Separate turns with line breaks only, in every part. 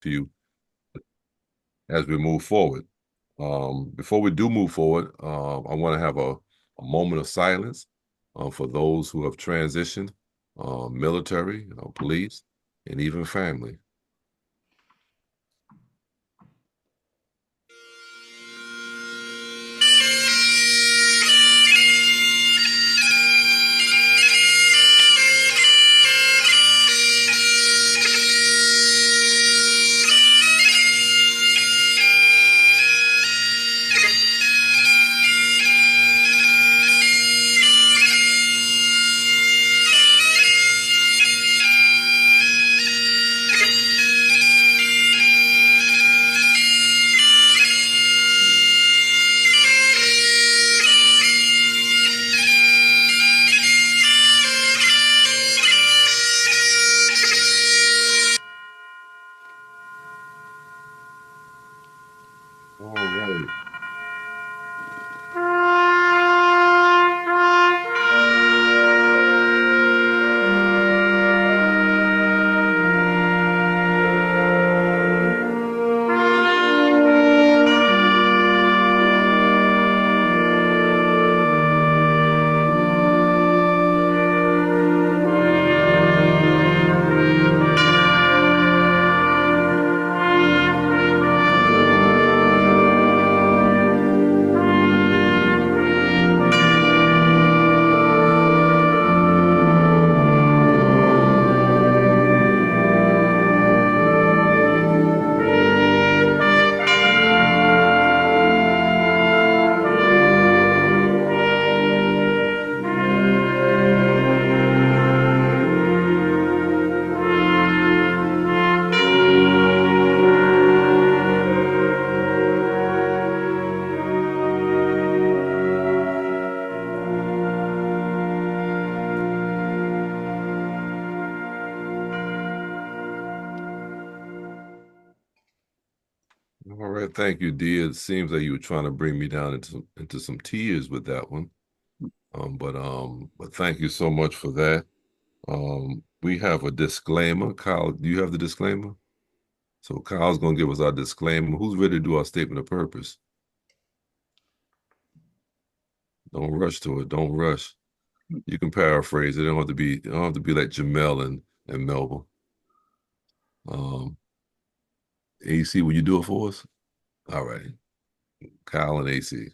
to you as we move forward. Before we do move forward, I want to have a moment of silence for those who have transitioned, military, police, and even family. All right. All right, thank you, Dia. It seems like you were trying to bring me down into some tears with that one. But thank you so much for that. We have a disclaimer. Kyle, do you have the disclaimer? So Kyle's gonna give us our disclaimer. Who's ready to do our statement of purpose? Don't rush to it. Don't rush. You can paraphrase it. It don't have to be like Jamel and Melba. Um, AC, will you do it for us? All right. Kyle and AC.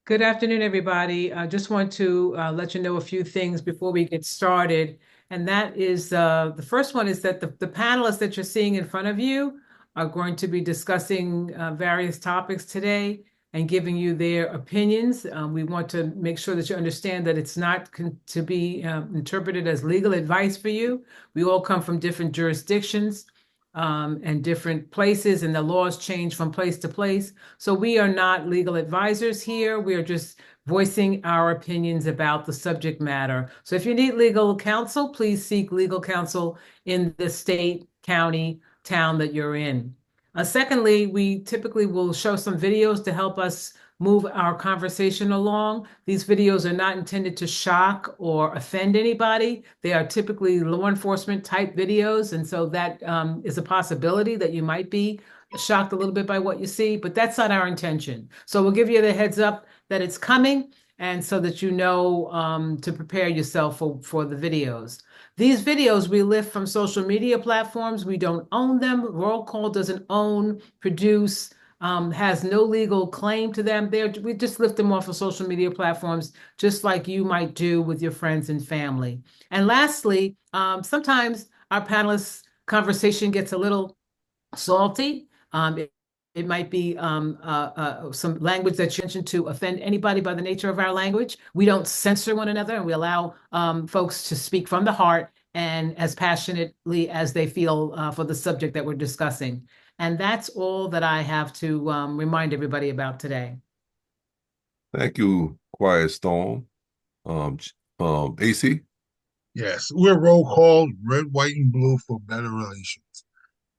Good afternoon, everybody. I just want to let you know a few things before we get started. And that is the first one is that the panelists that you're seeing in front of you are going to be discussing various topics today and giving you their opinions. We want to make sure that you understand that it's not to be interpreted as legal advice for you. We all come from different jurisdictions and different places, and the laws change from place to place. So we are not legal advisors here. We are just voicing our opinions about the subject matter. So if you need legal counsel, please seek legal counsel in the state, county, town that you're in. Secondly, we typically will show some videos to help us move our conversation along. These videos are not intended to shock or offend anybody. They are typically law enforcement type videos. And so that is a possibility that you might be shocked a little bit by what you see, but that's not our intention. So we'll give you the heads up that it's coming and so that you know to prepare yourself for the videos. These videos we lift from social media platforms. We don't own them. Roll Call doesn't own, produce, has no legal claim to them. We just lift them off of social media platforms, just like you might do with your friends and family. And lastly, sometimes our panelists' conversation gets a little salty. It might be some language that you mentioned to offend anybody by the nature of our language. We don't censor one another, and we allow folks to speak from the heart and as passionately as they feel for the subject that we're discussing. And that's all that I have to remind everybody about today.
Thank you, Quiet Storm. AC.
Yes, we're roll call, red, white, and blue for better relations.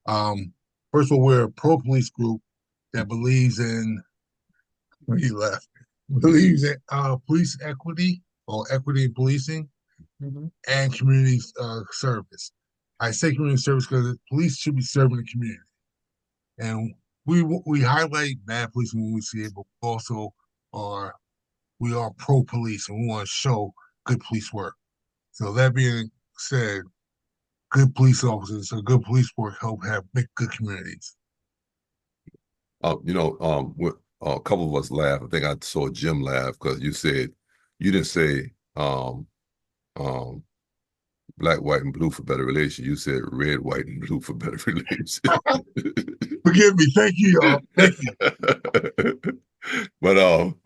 Um, First of all, we're a pro-police group that believes in, when he left, believes in police equity or equity in policing
Mhm.
and community service. I say community service because the police should be serving the community, and we highlight bad police when we see it, but we are pro police and we want to show good police work. So that being said, good police officers or good police work help make good communities.
A couple of us laughed. I think I saw Jim laugh because you didn't say um, black, white, and blue for better relations. You said red, white, and blue for better relations.
Forgive me. Thank you, y'all. Thank you.
But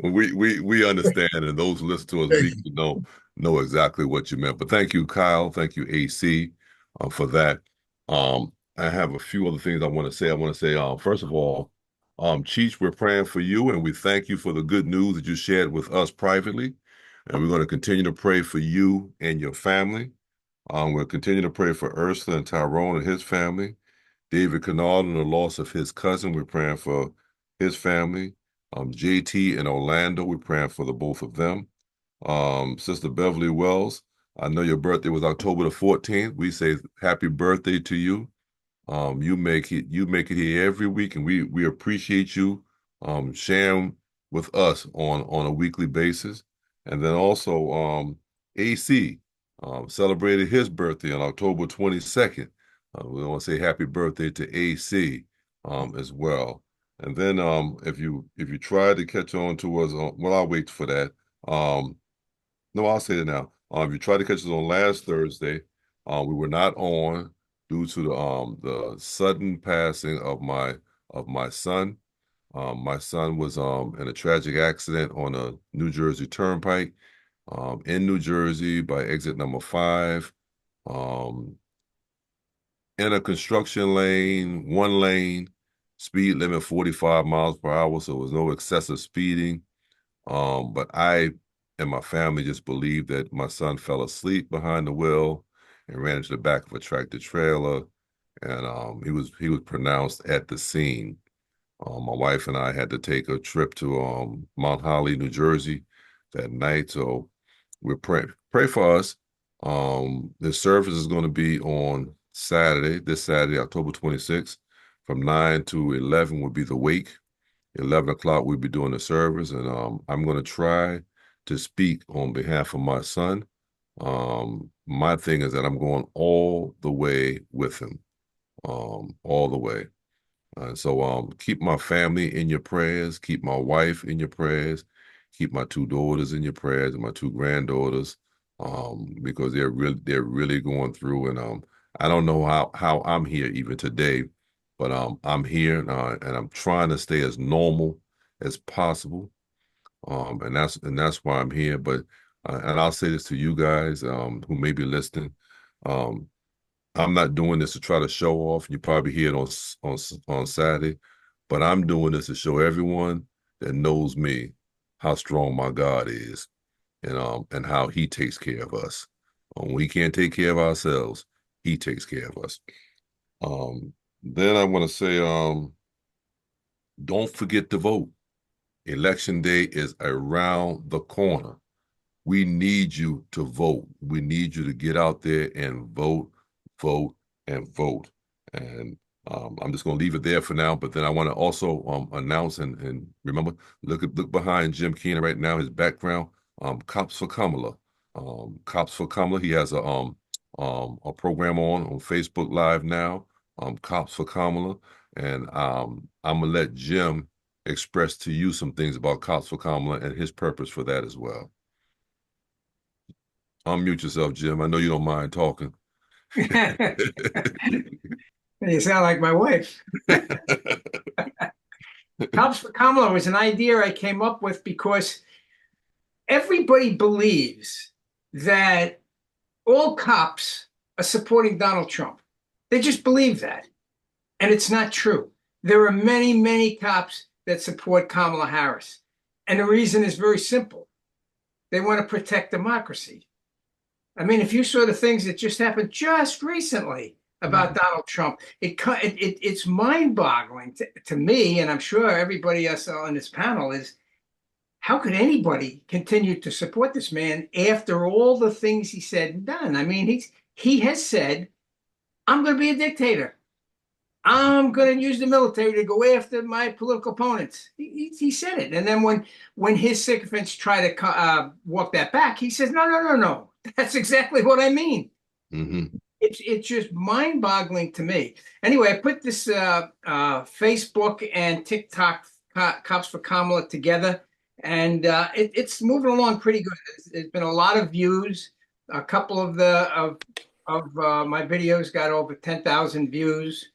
we understand, and those who listen to us
Thank
week
you.
know exactly what you meant. But thank you, Kyle. Thank you, AC, for that. I have a few other things I want to say. I want to say, first of all, Cheech, we're praying for you, and we thank you for the good news that you shared with us privately. And we're going to continue to pray for you and your family. We'll continue to pray for Ursula and Tyrone and his family. David Kennard and the loss of his cousin. We're praying for his family. JT and Orlando, we're praying for the both of them. Sister Beverly Wells, I know your birthday was October the 14th. We say happy birthday to you. You make it here every week, and we appreciate you sharing with us on a weekly basis. And then also AC celebrated his birthday on October 22nd. We want to say happy birthday to AC as well. And then if you try to catch on to us, well, I'll wait for that. No, I'll say it now. If you tried to catch us on last Thursday, we were not on due to the sudden passing of my son. My son was in a tragic accident on a New Jersey Turnpike in New Jersey by exit number 5. In a construction lane, 1 lane, speed limit 45 miles per hour, so there was no excessive speeding. But I and my family just believed that my son fell asleep behind the wheel and ran into the back of a tractor trailer, and he was pronounced at the scene. My wife and I had to take a trip to Mount Holly, New Jersey that night. So we're pray for us. The service is going to be on Saturday, this Saturday, October 26th, from 9 to 11 will be the wake. 11 o'clock, we'll be doing the service, and I'm going to try to speak on behalf of my son. My thing is that I'm going all the way with him, all the way. So keep my family in your prayers, keep my wife in your prayers, keep my 2 daughters in your prayers and my 2 granddaughters, because they're really going through, and I don't know how I'm here even today, but I'm here, and I'm trying to stay as normal as possible. And that's why I'm here. But and I'll say this to you guys who may be listening. Um, I'm not doing this to try to show off. You probably hear it on Saturday, but I'm doing this to show everyone that knows me how strong my God is, and how He takes care of us. When we can't take care of ourselves, He takes care of us. Then I want to say, don't forget to vote. Election day is around the corner. We need you to vote. We need you to get out there and vote, vote, and vote. And I'm just going to leave it there for now. But then I want to also announce and remember, look behind Jim Keenan right now. His background, Cops for Kamala. Cops for Kamala. He has a program on Facebook Live now. Cops for Kamala, and I'm gonna let Jim express to you some things about Cops for Kamala and his purpose for that as well. Unmute yourself, Jim. I know you don't mind talking.
You sound like my wife. Cops for Kamala was an idea I came up with because everybody believes that all cops are supporting Donald Trump. They just believe that. And it's not true. There are many, many cops that support Kamala Harris. And the reason is very simple. They want to protect democracy. I mean, if you saw the things that just happened just recently about Donald Trump, it's mind-boggling to me, and I'm sure everybody else on this panel is, how could anybody continue to support this man after all the things he said and done? I mean, he has said, I'm going to be a dictator. I'm going to use the military to go after my political opponents. He said it. And then when his sycophants try to walk that back, he says, no. That's exactly what I mean.
Mm-hmm.
It's just mind-boggling to me. Anyway, I put this Facebook and TikTok Cops for Kamala together, and it's moving along pretty good. There's been a lot of views. A couple of my videos got over 10,000 views.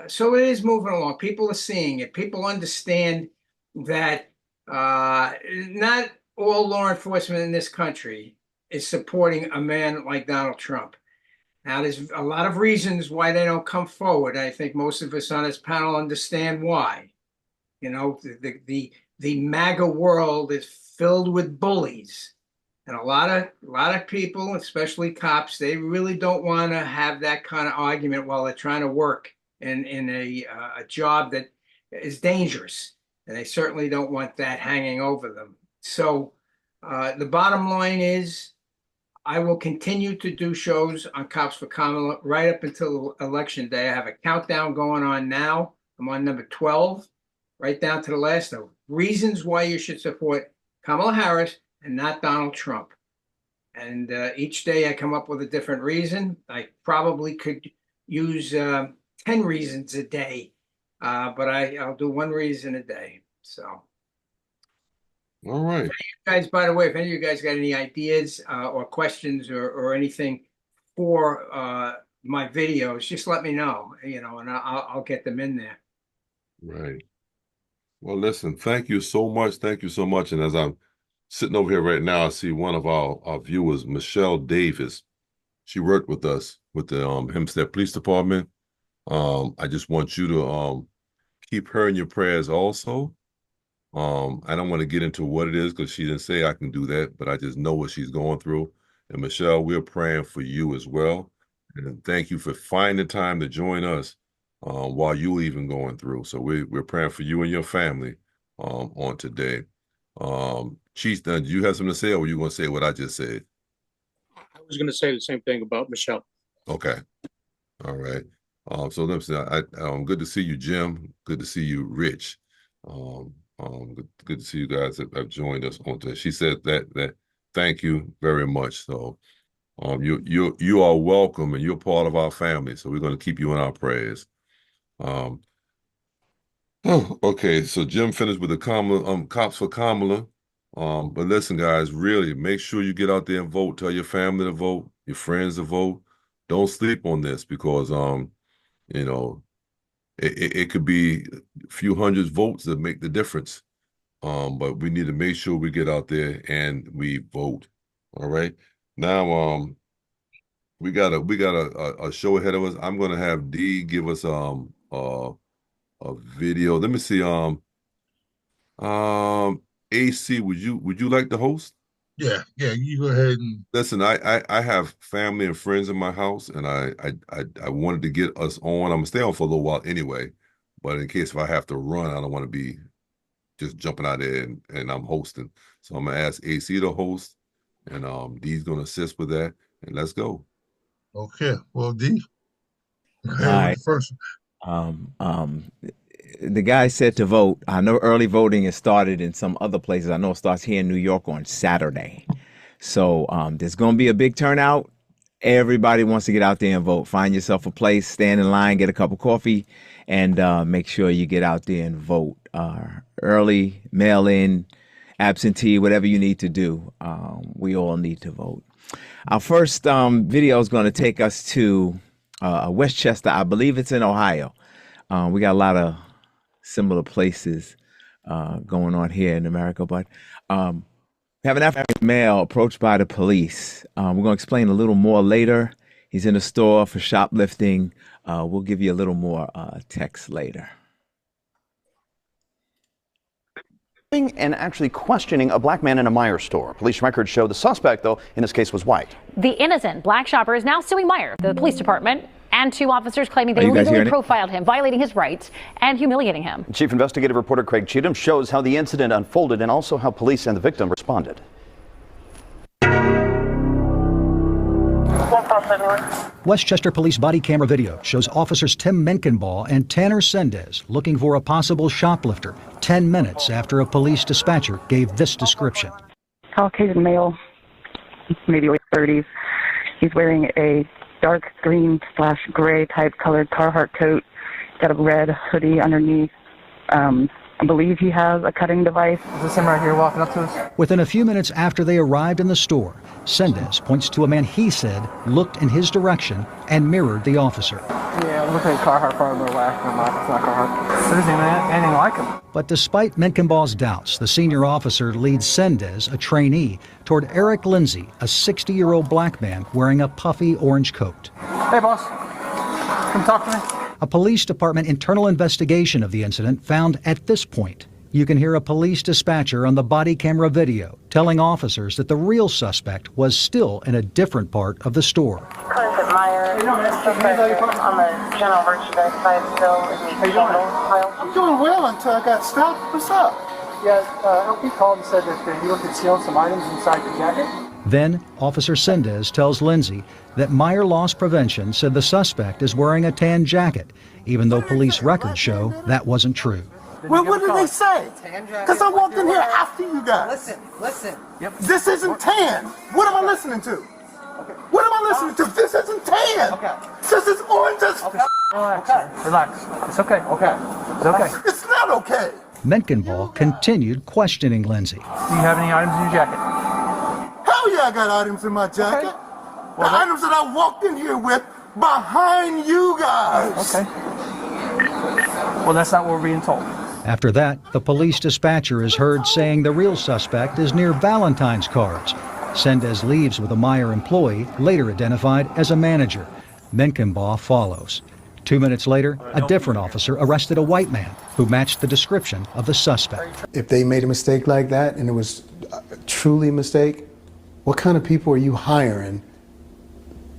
So it is moving along. People are seeing it. People understand that not all law enforcement in this country is supporting a man like Donald Trump. Now, there's a lot of reasons why they don't come forward. I think most of us on this panel understand why. You know, the MAGA world is filled with bullies. And a lot of people, especially cops, they really don't want to have that kind of argument while they're trying to work in a job that is dangerous. And they certainly don't want that hanging over them. So the bottom line is, I will continue to do shows on Cops for Kamala right up until Election Day. I have a countdown going on now. I'm on number 12, right down to the last of reasons why you should support Kamala Harris and not Donald Trump. And each day I come up with a different reason. I probably could use 10 reasons a day, but I'll do one reason a day. So.
All right.
Guys, by the way, if any of you guys got any ideas or questions or anything for my videos, just let me know, and I'll get them in there.
Right. Well, listen, thank you so much. Thank you so much. And as I'm sitting over here right now, I see one of our viewers, Michelle Davis. She worked with us with the Hempstead Police Department. I just want you to keep her in your prayers also. I don't want to get into what it is because she didn't say I can do that, but I just know what she's going through. And Michelle, we're praying for you as well. And thank you for finding time to join us while you're even going through. So we're praying for you and your family on today. Chief, do you have something to say, or were you going to say what I just said?
I was going to say the same thing about Michelle.
Okay. All right. So let me say, good to see you, Jim. Good to see you, Rich. Good to see you guys that have joined us on today. She said that thank you very much. So you are welcome and you're part of our family. So we're going to keep you in our prayers. Okay. So Jim finished with the Cops for Kamala. But listen, guys, really make sure you get out there and vote. Tell your family to vote, your friends to vote. Don't sleep on this because it could be a few hundred votes that make the difference. But we need to make sure we get out there and we vote. All right. Now, we got a show ahead of us. I'm gonna have Dee give us a video. Let me see. AC, would you like to host?
Yeah, you go ahead and
listen. I have family and friends in my house, and I wanted to get us on. I'm gonna stay on for a little while anyway, but in case if I have to run, I don't want to be just jumping out there and I'm hosting. So I'm gonna ask AC to host, and Dee's gonna assist with that, and let's go.
Okay. Well, Dee,
Hi.
first.
The guy said to vote. I know early voting has started in some other places. I know it starts here in New York on Saturday. So there's going to be a big turnout. Everybody wants to get out there and vote. Find yourself a place, stand in line, get a cup of coffee, and make sure you get out there and vote. Early, mail in, absentee, whatever you need to do. We all need to vote. Our first video is going to take us to Westchester. I believe it's in Ohio. We got a lot of similar places going on here in America, but we have an African male approached by the police. We're going to explain a little more later. He's in a store for shoplifting. We'll give you a little more text later.
And actually questioning a black man in a Meijer store. Police records show the suspect, though, in this case was white.
The innocent black shopper is now suing Meijer, the police department, and two officers claiming they illegally profiled him, violating his rights and humiliating him.
Chief investigative reporter Craig Cheatham shows how the incident unfolded and also how police and the victim responded.
Westchester Police body camera video shows officers Tim Menkenball and Tanner Sendez looking for a possible shoplifter 10 minutes after a police dispatcher gave this description.
Caucasian male, maybe late 30s. He's wearing a dark green/gray type colored Carhartt coat, got a red hoodie underneath. I believe he has a cutting device.
Is this him right here walking up to us?
Within a few minutes after they arrived in the store, Sendez points to a man he said looked in his direction and mirrored the officer.
Yeah, look at Carhartt part of the left. It's not Carhartt. There isn't anything like him.
But despite Menkenball's doubts, the senior officer leads Sendez, a trainee, toward Eric Lindsay, a 60-year-old black man wearing a puffy orange coat.
Hey, boss. Come talk to me.
A police department internal investigation of the incident found at this point you can hear a police dispatcher on the body camera video telling officers that the real suspect was still in a different part of the store.
Clinton Meyer, on the general merchandise side still in the candle pile.
I'm doing well until I got stopped. What's up? Yeah, LP called and said that he looked at stealing some items inside the jacket.
Then, Officer Sendez tells Lindsay that Meyer Loss Prevention said the suspect is wearing a tan jacket, even though police records show that wasn't true.
Well, what did they say? Because I walked in here after you guys. Listen. Yep. This isn't tan. What am I listening to? Okay. What am I listening to? This isn't tan. Okay. This is orange as Relax. It's okay. Okay. It's okay. It's not okay.
Menkenball continued questioning Lindsay.
Do you have any items in your jacket? Hell yeah, I got items in my jacket. Okay. Well, the items that I walked in here with behind you guys. Okay. Well, that's not what we're being told.
After that, the police dispatcher is heard saying the real suspect is near Valentine's cards. Sendez leaves with a Meyer employee, later identified as a manager. Menkenball follows. 2 minutes later, a different officer arrested a white man who matched the description of the suspect.
If they made a mistake like that and it was truly a mistake, what kind of people are you hiring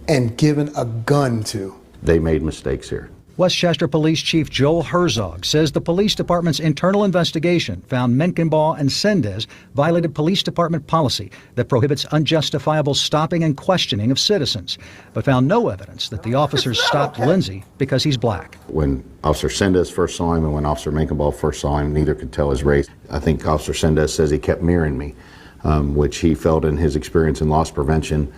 and giving a gun to?
They made mistakes here.
Westchester Police Chief Joel Herzog says the police department's internal investigation found Menkenball and Sendez violated police department policy that prohibits unjustifiable stopping and questioning of citizens, but found no evidence that the officers stopped Lindsay because he's black.
When Officer Sendez first saw him and when Officer Menkenball first saw him, neither could tell his race. I think Officer Sendez says he kept mirroring me, which he felt in his experience in loss prevention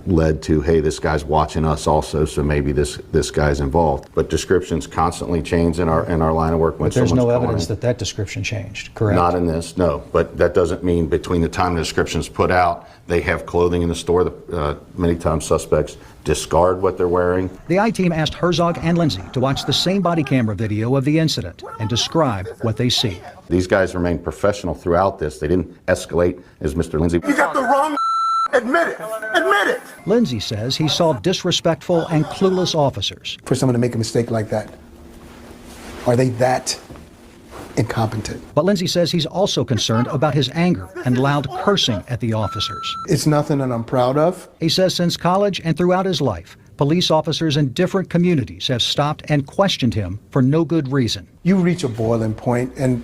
led to, hey, this guy's watching us also, so maybe this guy's involved. But descriptions constantly change in our line of work. When
but there's no
calling.
evidence that description changed, correct?
Not in this, no. But that doesn't mean between the time the description's put out, they have clothing in the store. Many times suspects discard what they're wearing.
The I-team asked Herzog and Lindsay to watch the same body camera video of the incident and describe what they see.
These guys remained professional throughout this. They didn't escalate, as Mr. Lindsay.
You got the wrong. Admit it. Admit it.
Lindsay says he saw disrespectful and clueless officers.
For someone to make a mistake like that, are they that incompetent?
But Lindsay says he's also concerned about his anger and loud cursing at the officers.
It's nothing that I'm proud of.
He says since college and throughout his life, police officers in different communities have stopped and questioned him for no good reason.
You reach a boiling point, and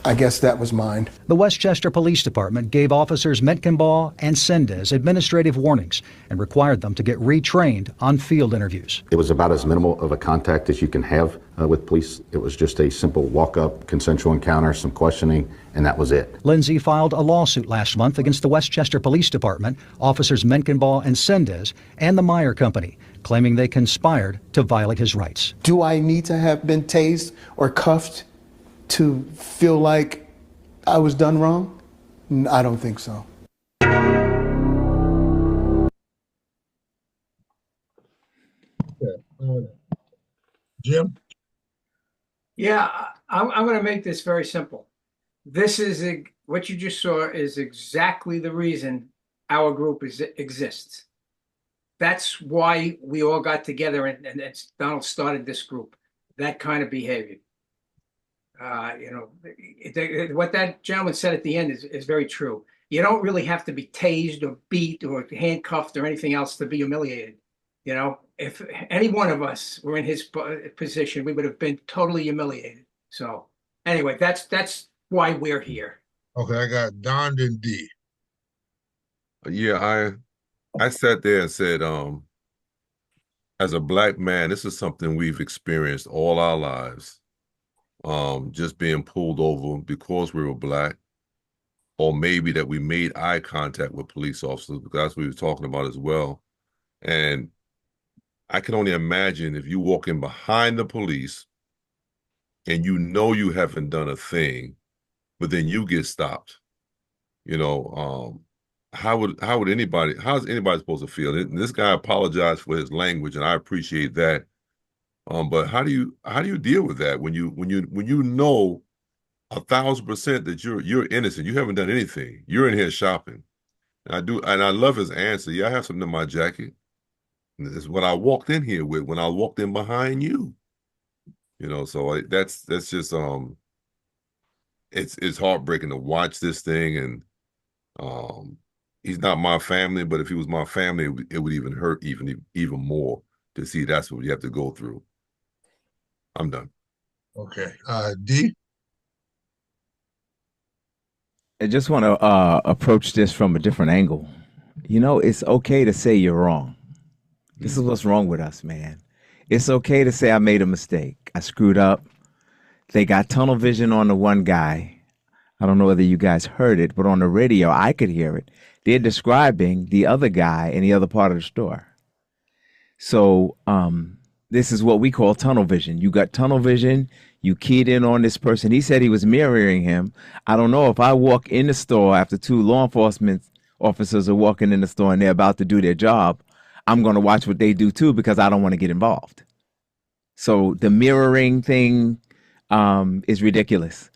I guess that was mine.
The Westchester Police Department gave officers Menkenball and Sendez administrative warnings and required them to get retrained on field interviews.
It was about as minimal of a contact as you can have with police. It was just a simple walk-up, consensual encounter, some questioning, and that was it.
Lindsay filed a lawsuit last month against the Westchester Police Department, officers Menkenball and Sendez, and the Meyer Company, claiming they conspired to violate his rights.
Do I need to have been tased or cuffed to feel like I was done wrong? I don't think so.
Jim?
Yeah, I'm going to make this very simple. This is what you just saw is exactly the reason our group exists. That's why we all got together and Donald started this group. That kind of behavior. What that gentleman said at the end is very true. You don't really have to be tased or beat or handcuffed or anything else to be humiliated. You know, if any one of us were in his position, we would have been totally humiliated. So anyway, that's why we're here.
Okay, I got Don and D.
Yeah, I sat there and said, as a black man, this is something we've experienced all our lives. Just being pulled over because we were black, or maybe that we made eye contact with police officers, because that's what we were talking about as well. And I can only imagine if you walk in behind the police and you know you haven't done a thing, but then you get stopped. How's anybody supposed to feel? And this guy apologized for his language, and I appreciate that. But how do you deal with that when you know 1,000% that you're innocent, you haven't done anything, you're in here shopping? And I love his answer. Yeah, I have something in my jacket. And this is what I walked in here with when I walked in behind you. So that's just it's heartbreaking to watch this thing. And he's not my family, but if he was my family, it would even hurt even more to see that's what you have to go through. I'm done.
Okay. D?
I just want to approach this from a different angle. It's okay to say you're wrong. This is what's wrong with us, man. It's okay to say I made a mistake. I screwed up. They got tunnel vision on the one guy. I don't know whether you guys heard it, but on the radio, I could hear it. They're describing the other guy in the other part of the store. So this is what we call tunnel vision. You got tunnel vision. You keyed in on this person. He said he was mirroring him. I don't know if I walk in the store after two law enforcement officers are walking in the store and they're about to do their job, I'm going to watch what they do too, because I don't want to get involved. So the mirroring thing is ridiculous.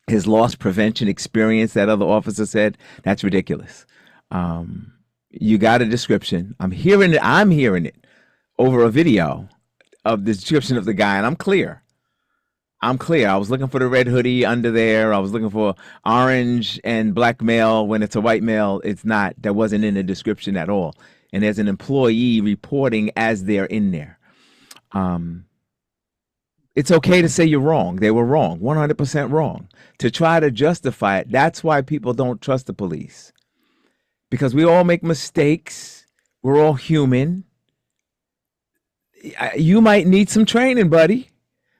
His loss prevention experience, that other officer said, that's ridiculous. You got a description. I'm hearing it over a video of the description of the guy, and I'm clear. I was looking for the red hoodie under there. I was looking for orange and black male. When it's a white male, it's not. That wasn't in the description at all. And there's an employee reporting as they're in there. It's okay to say you're wrong. They were wrong, 100% wrong. To try to justify it, that's why people don't trust the police. Because we all make mistakes. We're all human. You might need some training, buddy.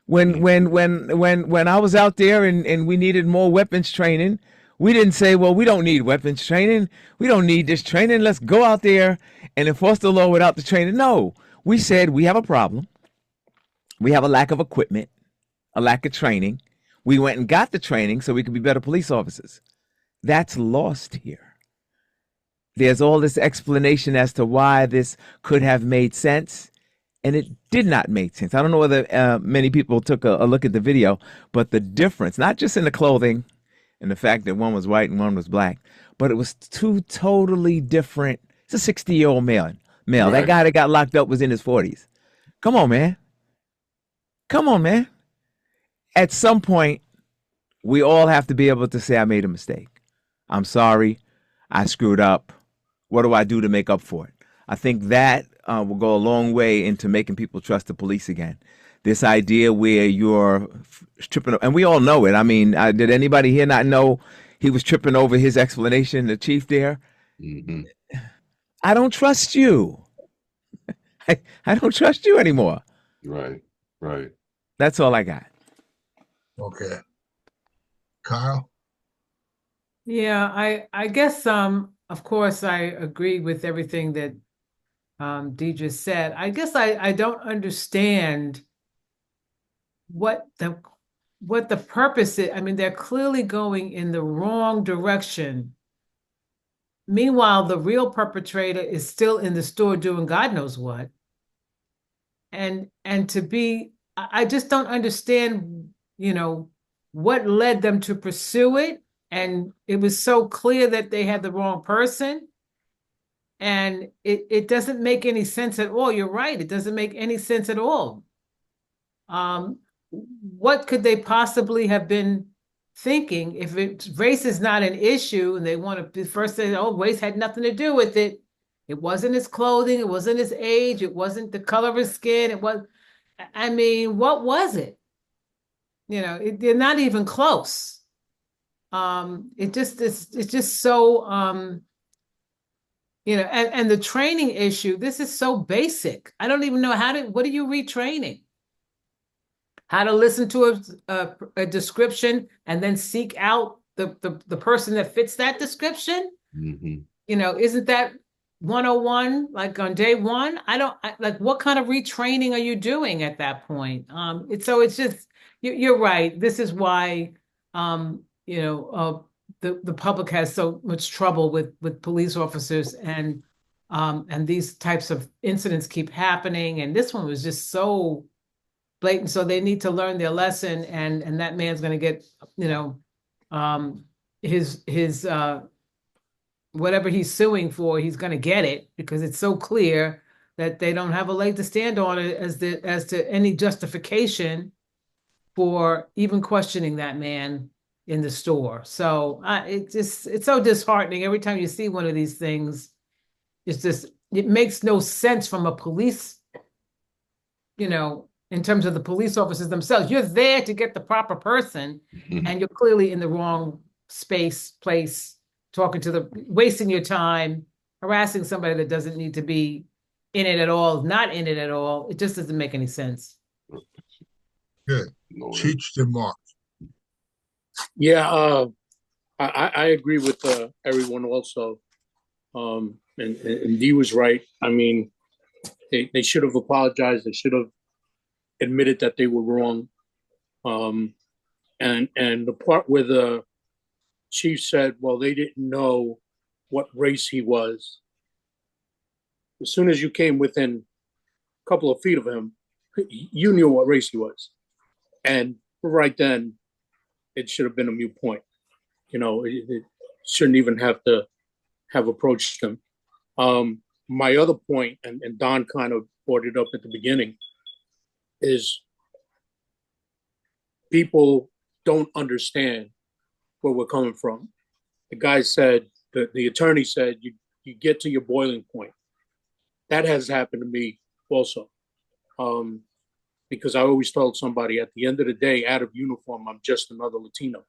When I was out there and we needed more weapons training, we didn't say, well, we don't need weapons training. We don't need this training. Let's go out there and enforce the law without the training. No, we said we have a problem. We have a lack of equipment, a lack of training. We went and got the training so we could be better police officers. That's lost here. There's all this explanation as to why this could have made sense, and it did not make sense. I don't know whether many people took a look at the video, but the difference, not just in the clothing and the fact that one was white and one was black, but it was two totally different. It's a 60-year-old male. Right. That guy that got locked up was in his 40s. Come on, man. At some point, we all have to be able to say, I made a mistake. I'm sorry. I screwed up. What do I do to make up for it? I think that will go a long way into making people trust the police again. This idea where you're tripping, and we all know it. I mean, did anybody here not know he was tripping over his explanation, the chief there? Mm-hmm. I don't trust you. I don't trust you anymore.
Right.
That's all I got.
Okay. Kyle?
Yeah, I guess, of course, I agree with everything that Dee just said. I guess I don't understand what the purpose is. I mean, they're clearly going in the wrong direction. Meanwhile, the real perpetrator is still in the store doing God knows what. And I just don't understand, what led them to pursue it. And it was so clear that they had the wrong person. And it doesn't make any sense at all. You're right. It doesn't make any sense at all. What could they possibly have been thinking if race is not an issue and they want to first say, oh, race had nothing to do with it. It wasn't his clothing. It wasn't his age. It wasn't the color of his skin. What was it? They're not even close. It's just so You know, and the training issue, this is so basic. I don't even know what are you retraining? How to listen to a description and then seek out the person that fits that description?
Mm-hmm.
You know, isn't that 101 like on day one? Like what kind of retraining are you doing at that point? It's just you're right. This is why the public has so much trouble with police officers and these types of incidents keep happening. And this one was just so blatant. So they need to learn their lesson, and that man's going to get, his whatever he's suing for, he's going to get it because it's so clear that they don't have a leg to stand on it as to any justification for even questioning that man in the store. So it's so disheartening every time you see one of these things. It makes no sense from a police, in terms of the police officers themselves. You're there to get the proper person, and you're clearly in the wrong place, wasting your time, harassing somebody that doesn't need to be in it at all, not in it at all. It just doesn't make any sense.
Good. Cheech and Mark.
Yeah, I agree with everyone also. And Dee was right. I mean, they should have apologized. They should have admitted that they were wrong. And the part where the chief said, well, they didn't know what race he was. As soon as you came within a couple of feet of him, you knew what race he was. And right then, it should have been a moot point. It shouldn't even have to have approached him. My other point, and Don kind of brought it up at the beginning, is people don't understand where we're coming from. The guy said, the attorney said, you get to your boiling point. That has happened to me also. Because I always told somebody at the end of the day, out of uniform, I'm just another Latino.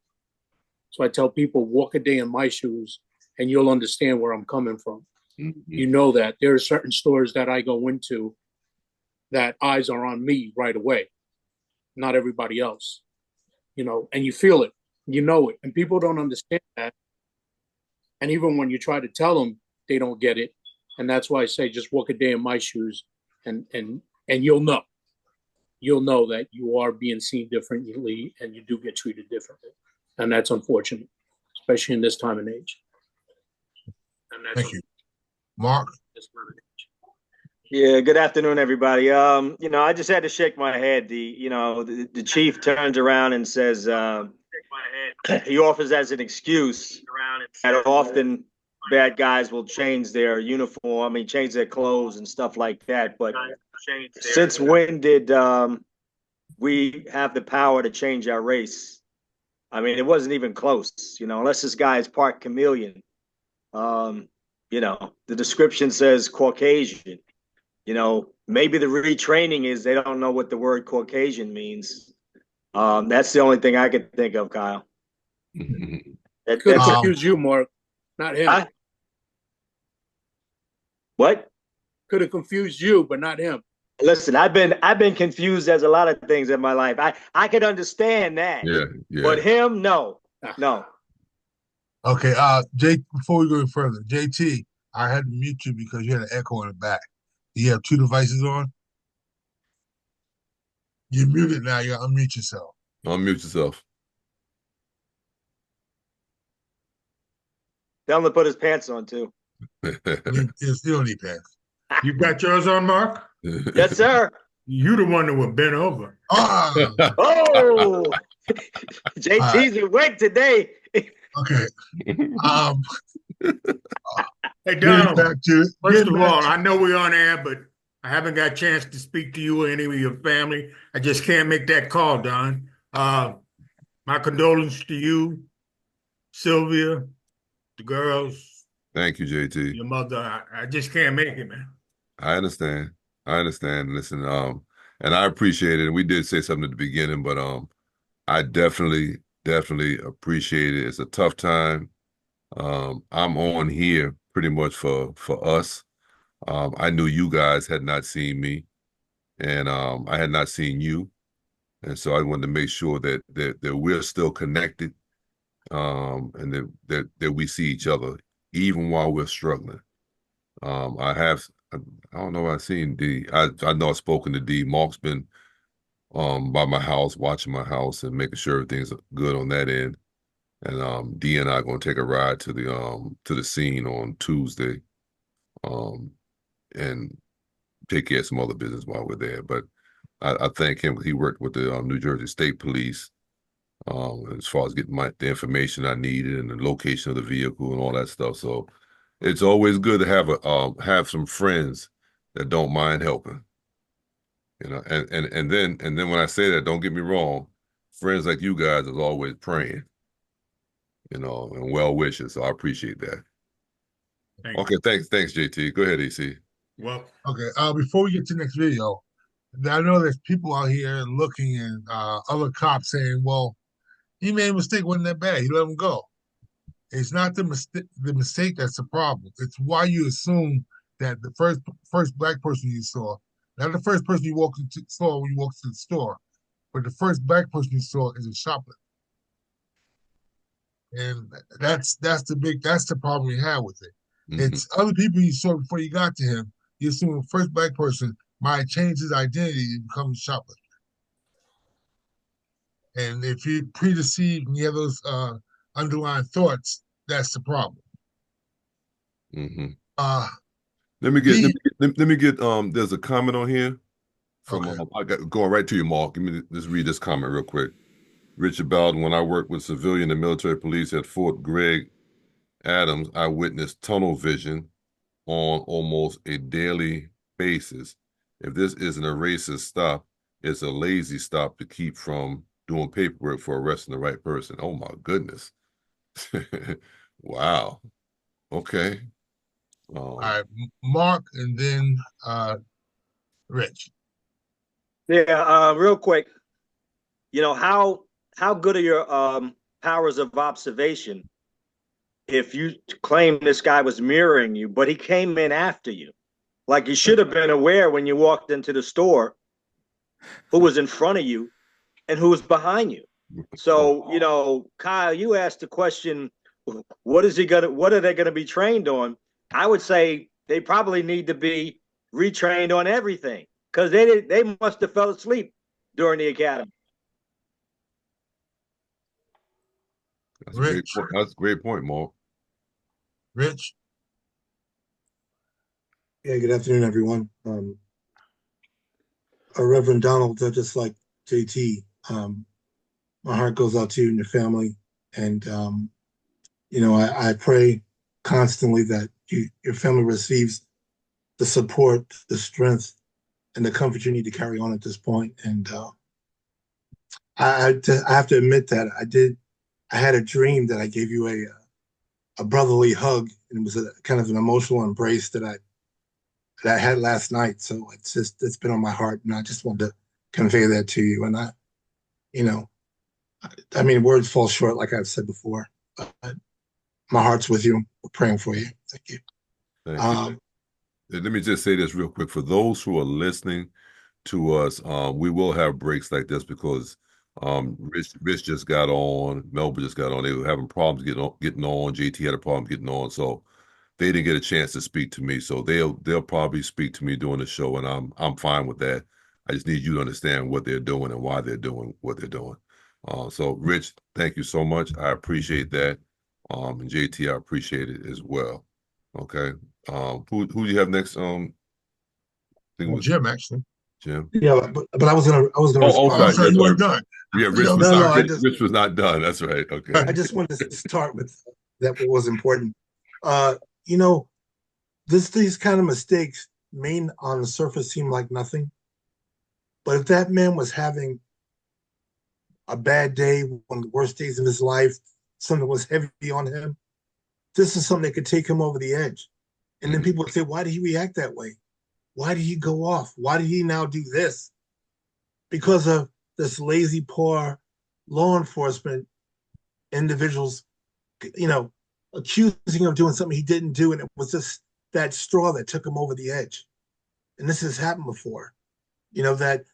So I tell people, walk a day in my shoes and you'll understand where I'm coming from. Mm-hmm. You know that there are certain stores that I go into that eyes are on me right away, not everybody else, and you feel it, it, and people don't understand that. And even when you try to tell them, they don't get it. And that's why I say, just walk a day in my shoes and you'll know that you are being seen differently and you do get treated differently. And that's unfortunate, especially in this time and age.
Thank you. Mark?
Yeah, good afternoon, everybody. I just had to shake my head. The chief turns around and says he offers as an excuse that often bad guys will change their uniform, change their clothes and stuff like that. But since when did we have the power to change our race? It wasn't even close, unless this guy is part chameleon. The description says Caucasian. Maybe the retraining is they don't know what the word Caucasian means. That's the only thing I could think of, Kyle.
That could confuse you, Mark, not him.
What?
Could have confused you, but not him.
Listen, I've been confused as a lot of things in my life. I could understand that.
Yeah.
But him, no.
Okay, Jay, before we go further, JT, I had to mute you because you had an echo in the back. Do you have two devices on? You're muted now. You gotta unmute yourself.
Unmute yourself.
Tell him to put his pants on, too.
You still need pants.
You got yours on, Mark?
Yes, sir.
You the one that was bent over.
Oh! JT's awake today.
Okay.
Hey, Donald, first of all, I know we're on air, but I haven't got a chance to speak to you or any of your family. I just can't make that call, Don. My condolences to you, Sylvia, the girls.
Thank you, JT.
Your mother. I just can't make it, man.
I understand. Listen, and I appreciate it. And we did say something at the beginning, but I definitely appreciate it. It's a tough time. I'm on here pretty much for us. I knew you guys had not seen me, and I had not seen you, and so I wanted to make sure that we're still connected, and that we see each other even while we're struggling. I don't know if I've seen D. I know I've spoken to D. Mark's been by my house, watching my house and making sure everything's good on that end. And D and I are gonna take a ride to the scene on Tuesday, and take care of some other business while we're there. But I thank him. He worked with the New Jersey State Police as far as getting the information I needed and the location of the vehicle and all that stuff. So it's always good to have some friends that don't mind helping. You know, and then when I say that, don't get me wrong, friends like you guys is always praying, you know, and well wishes. So I appreciate that. Okay, thanks, JT. Go ahead, EC.
Well,
okay. Before we get to the next video, I know there's people out here looking and other cops saying, "Well, he made a mistake. Wasn't that bad? He let him go." It's not the mistake that's the problem. It's why you assume that the first black person you saw, not the first person you saw when you walked to the store, but the first black person you saw is a shoplifter. And that's the problem we have with it. It's other people you saw before you got to him. You assume the first black person might change his identity and become a shoplifter. And if you predeceive and you have those underlying thoughts, that's the problem.
Let me get there's a comment on here from I got going right to you, Mark. Let me just read this comment real quick. Richard Bowden, when I worked with civilian and military police at Fort Gregg Adams, I witnessed tunnel vision on almost a daily basis. If this isn't a racist stop, it's a lazy stop to keep from doing paperwork for arresting the right person. Oh my goodness. Wow. Okay.
All right, Mark, and then Rich.
Yeah, real quick. You know, how good are your powers of observation if you claim this guy was mirroring you, but he came in after you? Like, you should have been aware when you walked into the store who was in front of you and who was behind you. So, you know, Kyle, you asked the question, what are they gonna be trained on? I would say they probably need to be retrained on everything, because they must have fell asleep during the academy.
That's a great point, Mark.
Rich?
Yeah, good afternoon, everyone. Reverend Donald, just like JT, my heart goes out to you and your family. And, you know, I pray constantly that your family receives the support, the strength, and the comfort you need to carry on at this point. And I have to admit that I had a dream that I gave you a brotherly hug, and it was a kind of an emotional embrace that I had last night. So it's been on my heart, and I just wanted to convey that to you. And I mean, words fall short, like I've said before, but my heart's with you. We're praying for you. Thank you.
Thank you. Let me just say this real quick. For those who are listening to us, we will have breaks like this because Rich just got on, Melba just got on. They were having problems getting on. JT had a problem getting on, so they didn't get a chance to speak to me. So they'll probably speak to me during the show, and I'm fine with that. I just need you to understand what they're doing and why they're doing what they're doing. So Rich, thank you so much. I appreciate that. And JT, I appreciate it as well. Okay. Who do you have next?
Jim, actually.
Jim.
Yeah, but I was gonna.
Oh, sorry, you weren't done.
Yeah, Rich was not done. That's right. Okay.
I just wanted to start with that. What was important. You know, these kind of mistakes may on the surface seem like nothing, but if that man was having a bad day, one of the worst days of his life, something was heavy on him, this is something that could take him over the edge. And then people would say, why did he react that way? Why did he go off? Why did he now do this? Because of this lazy, poor law enforcement individuals, you know, accusing him of doing something he didn't do, and it was just that straw that took him over the edge. And this has happened before, that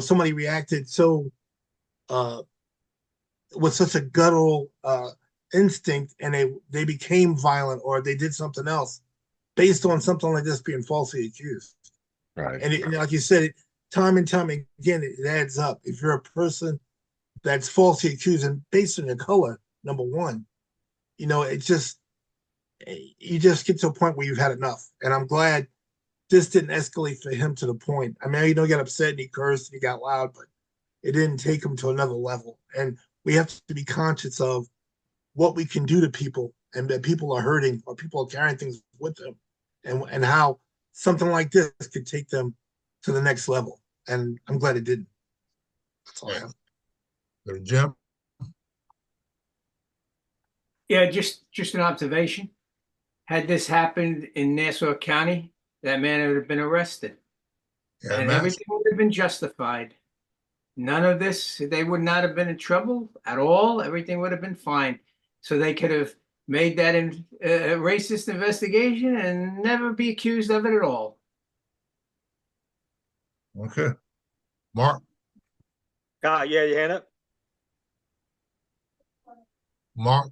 somebody reacted so with such a guttural instinct, and they became violent, or they did something else based on something like this being falsely accused.
Right.
And like you said, time and time again, it adds up. If you're a person that's falsely accused and based on your color, number one, it just, you just get to a point where you've had enough. And I'm glad this didn't escalate for him to the point. I mean, he got upset and he cursed and he got loud, but it didn't take him to another level. And we have to be conscious of what we can do to people, and that people are hurting or people are carrying things with them, and how something like this could take them to the next level. And I'm glad it didn't. That's all I have.
Jim?
Yeah, just an observation. Had this happened in Nassau County, that man would have been arrested.
Yeah,
and everything would have been justified. None of this, they would not have been in trouble at all. Everything would have been fine. So they could have made that racist investigation and never be accused of it at all.
Okay. Mark?
Yeah, your hand up?
Mark?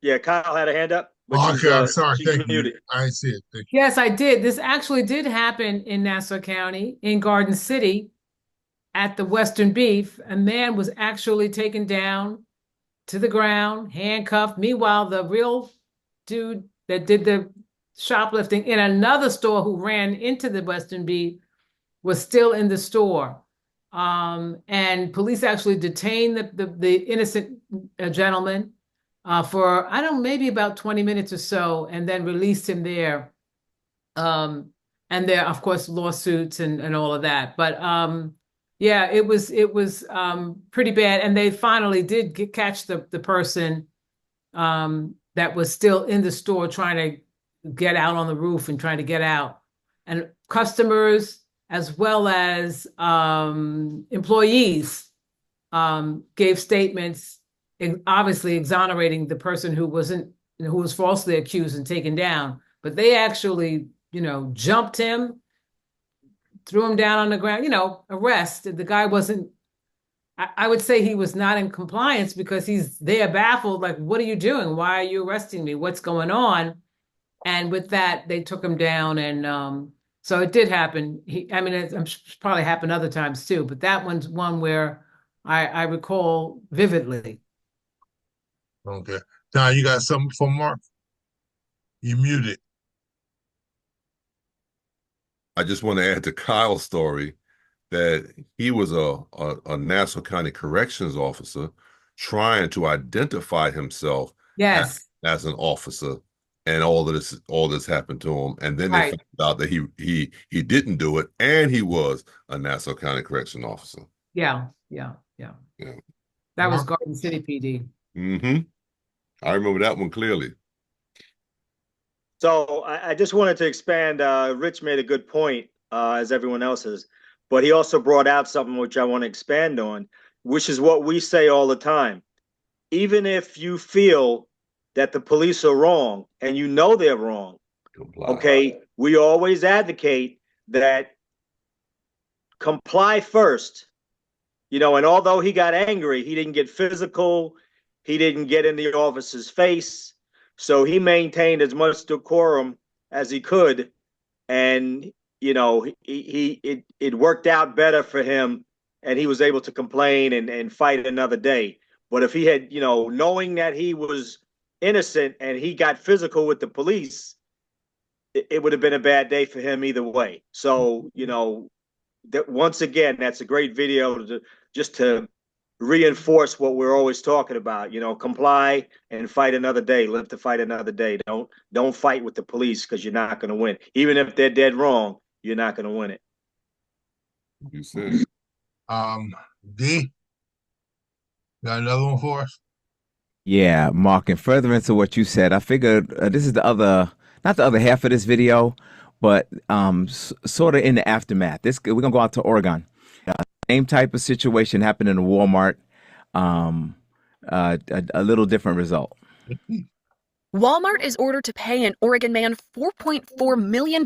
Yeah, Kyle had a hand up.
Oh, okay, I'm sorry.
She's
Thank
muted.
you. I see it. Thank you.
Yes, I did. This actually did happen in Nassau County, in Garden City, at the Western Beef. A man was actually taken down to the ground, handcuffed. Meanwhile, the real dude that did the shoplifting in another store, who ran into the Western Beef, was still in the store. And police actually detained the innocent gentleman for, I don't know, maybe about 20 minutes or so, and then released him there. And there, of course, lawsuits and all of that. But yeah, it was pretty bad. And they finally did catch the person that was still in the store trying to get out on the roof and trying to get out. And customers, as well as employees, gave statements, obviously exonerating the person who was falsely accused and taken down. But they actually, jumped him, threw him down on the ground, arrested. The guy wasn't, I would say he was not in compliance, because he's there baffled, like, what are you doing? Why are you arresting me? What's going on? And with that, they took him down. And so it did happen. I'm probably happened other times too, but that one's one where I recall vividly.
Okay. Now you got something for Mark? You muted.
I just want to add to Kyle's story that he was a Nassau County Corrections officer trying to identify himself as an officer, and all this happened to him. And then they found out that he didn't do it, and he was a Nassau County Correction officer.
Yeah. That was Garden City PD.
Mm-hmm. I remember that one clearly.
So I just wanted to expand. Rich made a good point, as everyone else has, but he also brought out something which I want to expand on, which is what we say all the time. Even if you feel that the police are wrong and they're wrong, okay, we always advocate that comply first. And although he got angry, he didn't get physical. He didn't get in the officer's face. So he maintained as much decorum as he could. And, it worked out better for him, and he was able to complain and fight another day. But if he had, knowing that he was innocent and he got physical with the police, it would have been a bad day for him either way. So, that once again, that's a great video to reinforce what we're always talking about. Comply and fight another day. Live to fight another day. Don't fight with the police, because you're not going to win. Even if they're dead wrong, you're not going to win it.
You said.
D, got another one for us?
Yeah, Mark, in furtherance of what you said, I figured this is not the other half of this video, but sort of in the aftermath. We're gonna go out to Oregon. Same type of situation happened in a Walmart. A little different result.
Walmart is ordered to pay an Oregon man $4.4 million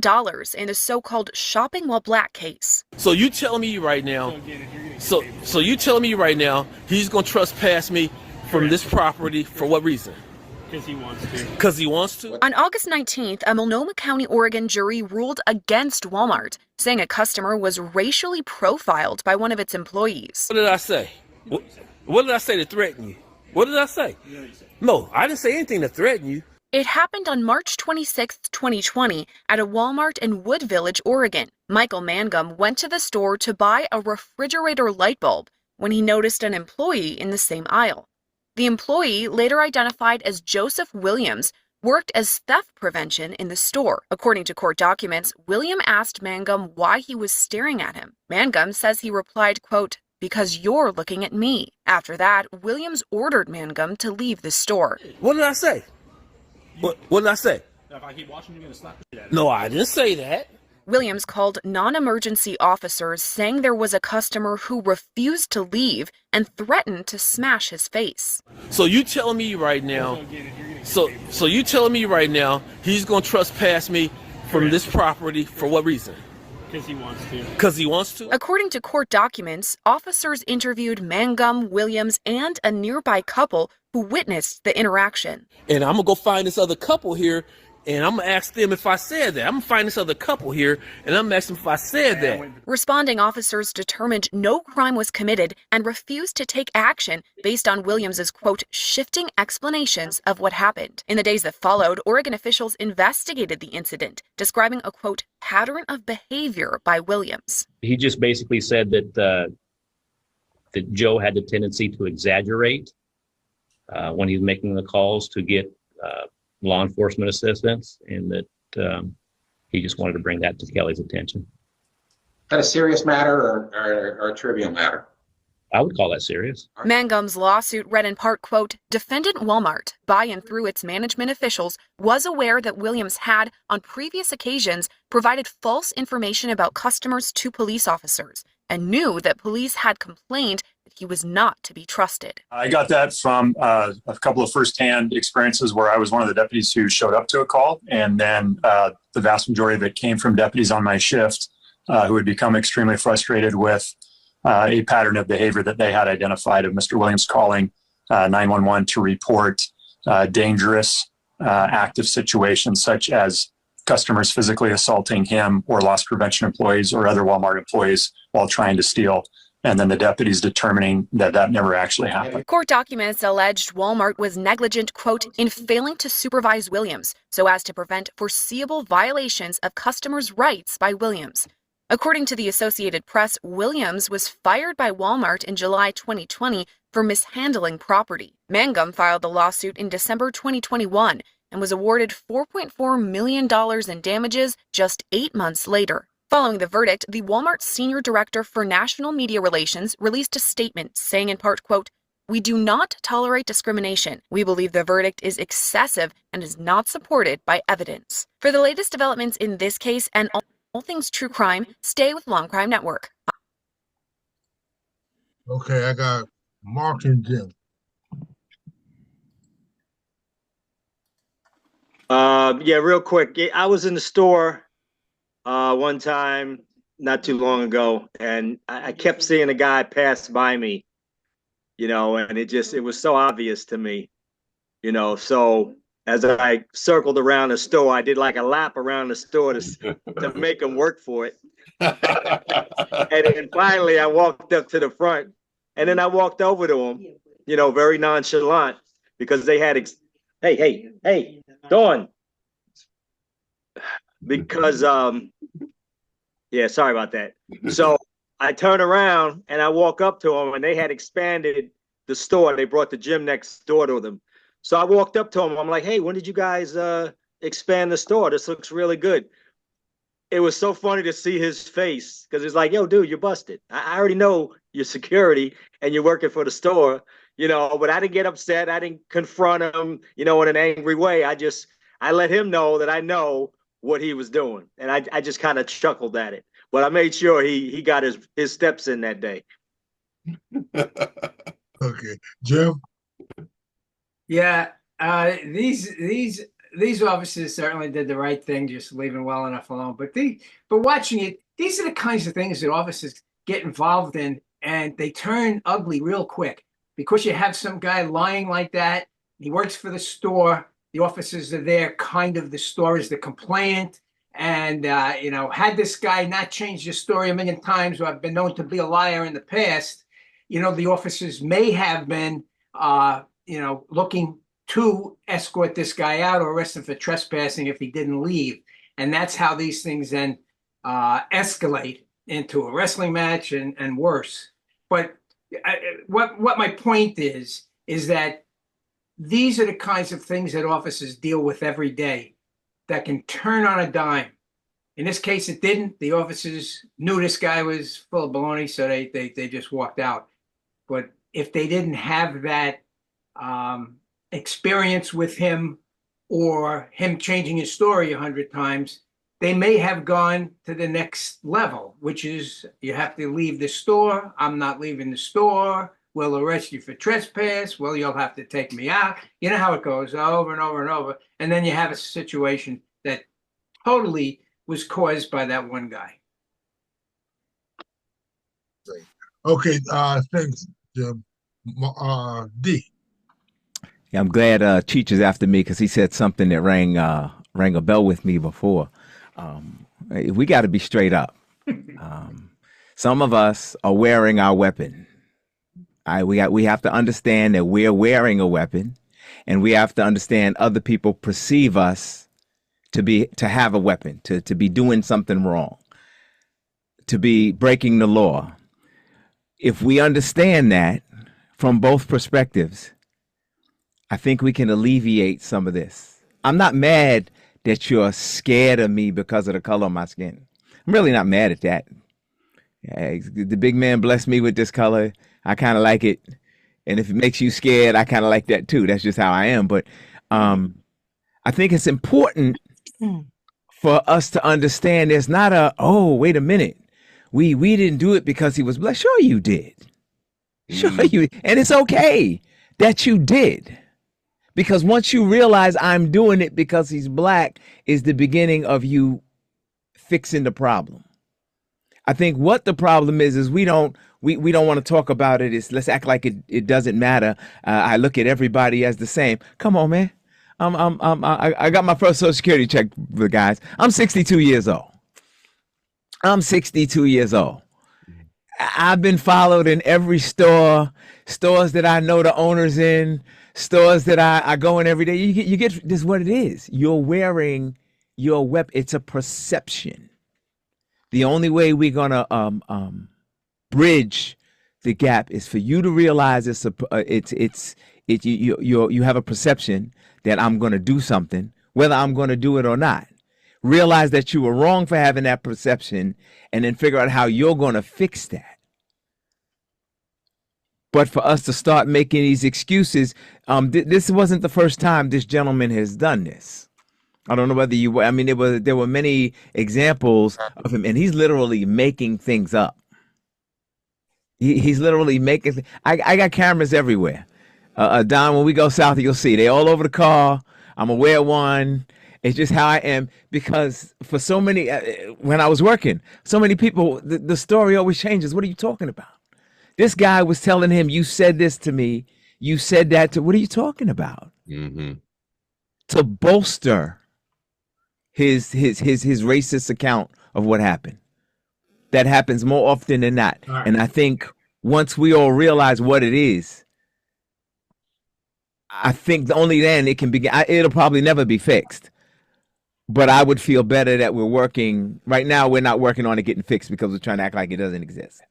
in the so-called shopping while black case.
So you telling me right now, so you telling me right now he's going to trespass me from this property for what reason? Because he wants to. Because he wants to?
On August 19th, a Multnomah County, Oregon jury ruled against Walmart, saying a customer was racially profiled by one of its employees.
What did I say? What did I say to threaten you? What did I say? No, I didn't say anything to threaten you.
It happened on March 26, 2020, at a Walmart in Wood Village, Oregon. Michael Mangum went to the store to buy a refrigerator light bulb when he noticed an employee in the same aisle. The employee, later identified as Joseph Williams, worked as theft prevention in the store. According to court documents, William asked Mangum why he was staring at him. Mangum says he replied, quote, "Because you're looking at me." After that, Williams ordered Mangum to leave the store.
What did I say? What did I say? If I keep watching, you're going to slap the shit out of me. No, I didn't say that.
Williams called non-emergency officers, saying there was a customer who refused to leave and threatened to smash his face.
So you telling me right now, so you telling me right now he's going to trespass me from this property for what reason? Because he wants to. Because he wants to?
According to court documents, officers interviewed Mangum, Williams, and a nearby couple who witnessed the interaction.
And I'm going to go find this other couple here, and I'm going to ask them if I said that. I'm going to find this other couple here, and I'm going to ask them if I said that.
Responding officers determined no crime was committed and refused to take action based on Williams's, quote, shifting explanations of what happened. In the days that followed, Oregon officials investigated the incident, describing a, quote, pattern of behavior by Williams.
He just basically said that Joe had the tendency to exaggerate when he was making the calls to get law enforcement assistance, and that he just wanted to bring that to Kelly's attention.
Is that a serious matter or a trivial matter?
I would call that serious.
Mangum's lawsuit read in part, quote, defendant Walmart, by and through its management officials, was aware that Williams had, on previous occasions, provided false information about customers to police officers and knew that police had complained that he was not to be trusted.
I got that from a couple of firsthand experiences where I was one of the deputies who showed up to a call, and then the vast majority of it came from deputies on my shift who had become extremely frustrated with a pattern of behavior that they had identified of Mr. Williams calling 911 to report dangerous active situations such as customers physically assaulting him or loss prevention employees or other Walmart employees while trying to steal. And then the deputies determining that that never actually happened.
Court documents alleged Walmart was negligent, quote, in failing to supervise Williams so as to prevent foreseeable violations of customers' rights by Williams. According to the Associated Press, Williams was fired by Walmart in July 2020 for mishandling property. Mangum filed the lawsuit in December 2021 and was awarded $4.4 million in damages just 8 months later. Following the verdict, the Walmart Senior Director for National Media Relations released a statement saying in part, quote, "We do not tolerate discrimination. We believe the verdict is excessive and is not supported by evidence." For the latest developments in this case and all things true crime, stay with Long Crime Network.
Okay, I got Mark and Jim.
Yeah, real quick. I was in the store one time not too long ago, and I kept seeing a guy pass by me, you know, and it was so obvious to me, you know. So as I circled around the store, I did like a lap around the store to make him work for it. And then finally I walked up to the front, and then I walked over to him, you know, very nonchalant, because they had, hey, Dawn. Because, yeah, sorry about that. So I turn around and I walk up to them, and they had expanded the store. They brought the gym next door to them. So I walked up to them. I'm like, hey, when did you guys expand the store? This looks really good. It was so funny to see his face, because it's like, yo, dude, you're busted. I already know you're security and you're working for the store, you know, but I didn't get upset. I didn't confront him, you know, in an angry way. I let him know that I know what he was doing. And I just kind of chuckled at it. But I made sure he got his steps in that day.
Okay. Jim?
Yeah. These officers certainly did the right thing, just leaving well enough alone. But watching it, these are the kinds of things that officers get involved in, and they turn ugly real quick because you have some guy lying like that. He works for the store. The officers are there, kind of. The store is the complainant. And, had this guy not changed his story a million times or been known to be a liar in the past, the officers may have been, looking to escort this guy out or arrest him for trespassing if he didn't leave. And that's how these things then escalate into a wrestling match and worse. But what my point is that these are the kinds of things that officers deal with every day that can turn on a dime. In this case, it didn't. The officers knew this guy was full of baloney, so they just walked out. But if they didn't have that experience with him or him changing his story 100 times, they may have gone to the next level, which is you have to leave the store. I'm not leaving the store. We'll arrest you for trespass. Well, you'll have to take me out. You know how it goes over and over and over. And then you have a situation that totally was caused by that one guy.
Okay, thanks, Jim. D.
Yeah, I'm glad Cheech is after me because he said something that rang a bell with me before. We got to be straight up. Some of us are wearing our weapon. We have to understand that we're wearing a weapon, and we have to understand other people perceive us to have a weapon, to be doing something wrong, to be breaking the law. If we understand that from both perspectives, I think we can alleviate some of this. I'm not mad that you're scared of me because of the color of my skin. I'm really not mad at that. Yeah, the big man blessed me with this color. I kind of like it. And if it makes you scared, I kind of like that too. That's just how I am. But I think it's important for us to understand there's not wait a minute. We didn't do it because he was black. Sure you did. Sure you. And it's okay that you did. Because once you realize I'm doing it because he's black is the beginning of you fixing the problem. I think what the problem is we don't want to talk about it. Let's act like it doesn't matter. I look at everybody as the same. Come on, man. I got my first Social Security check, guys. I'm 62 years old. I've been followed in every stores that I know the owners in, stores that I go in every day. You get this is what it is. You're wearing your weapon. It's a perception. The only way we're gonna bridge the gap is for you to realize you have a perception that I'm gonna do something, whether I'm gonna do it or not. Realize that you were wrong for having that perception, and then figure out how you're gonna fix that. But for us to start making these excuses, this wasn't the first time this gentleman has done this. I don't know whether there were many examples of him, and he's literally making things up. He's literally making. I got cameras everywhere. Don, when we go south, you'll see they all over the car. I'm gonna wear one. It's just how I am, because for so many, when I was working, so many people, the story always changes. What are you talking about? This guy was telling him, you said this to me. You said that to, what are you talking about?
Mm-hmm.
To bolster his racist account of what happened. That happens more often than not. Right. And I think once we all realize what it is, I think only then it can begin. It'll probably never be fixed. But I would feel better that we're working. Right now, we're not working on it getting fixed because we're trying to act like it doesn't exist.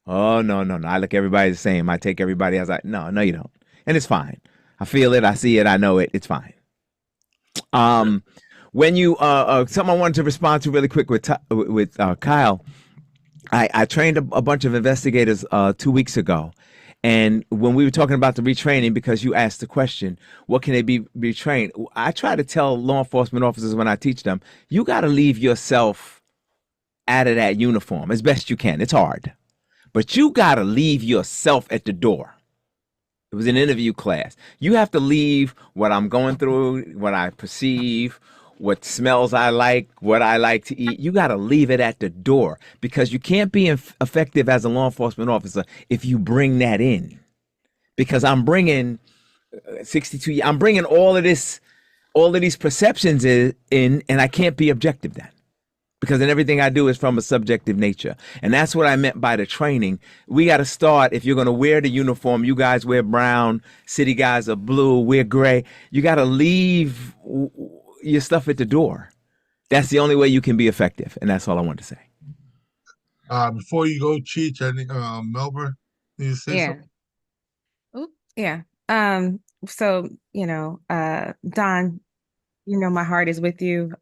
Oh, no. I look everybody the same. I take everybody as no, you don't. And it's fine. I feel it. I see it. I know it. It's fine. When you, something I wanted to respond to really quick with Kyle, I trained a bunch of investigators 2 weeks ago. And when we were talking about the retraining, because you asked the question, what can they be retrained? I try to tell law enforcement officers when I teach them, you got to leave yourself out of that uniform as best you can. It's hard, but you got to leave yourself at the door. It was an interview class. You have to leave what I'm going through, what I perceive, what smells I like, what I like to eat. You got to leave it at the door, because you can't be effective as a law enforcement officer if you bring that in. Because I'm bringing 62. I'm bringing all of these perceptions in, and I can't be objective then. Because then everything I do is from a subjective nature. And that's what I meant by the training. We got to start, if you're going to wear the uniform, you guys wear brown, city guys are blue, we're gray. You got to leave your stuff at the door. That's the only way you can be effective. And that's all I want to say.
Before you go, Cheech, I think Melbourne, you say something?
Oop, yeah. So, Don, my heart is with you.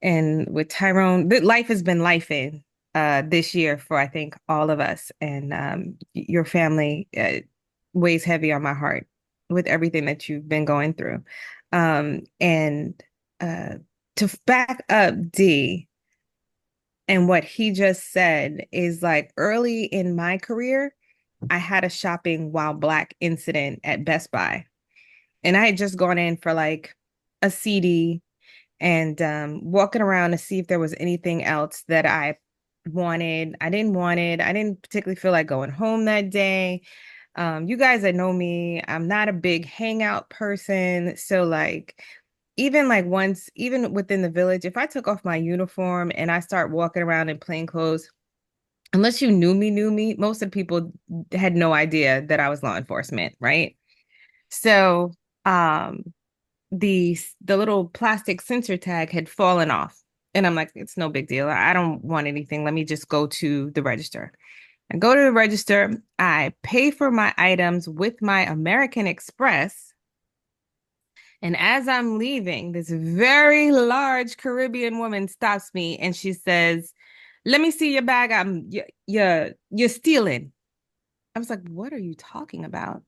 And with Tyrone, life has been lifing this year for, I think, all of us. And your family weighs heavy on my heart with everything that you've been going through. And to back up D and what he just said is, like, early in my career, I had a shopping while Black incident at Best Buy. And I had just gone in for like a CD and walking around to see if there was anything else that I wanted. I didn't want it. I didn't particularly feel like going home that day. You guys that know me, I'm not a big hangout person. So like, even within the village, if I took off my uniform and I start walking around in plain clothes, unless you knew me, most of the people had no idea that I was law enforcement, right? So the little plastic sensor tag had fallen off. And I'm like, it's no big deal. I don't want anything. Let me just go to the register. I go to the register. I pay for my items with my American Express. And as I'm leaving, this very large Caribbean woman stops me and she says, "Let me see your bag. You're stealing." I was like, "What are you talking about?"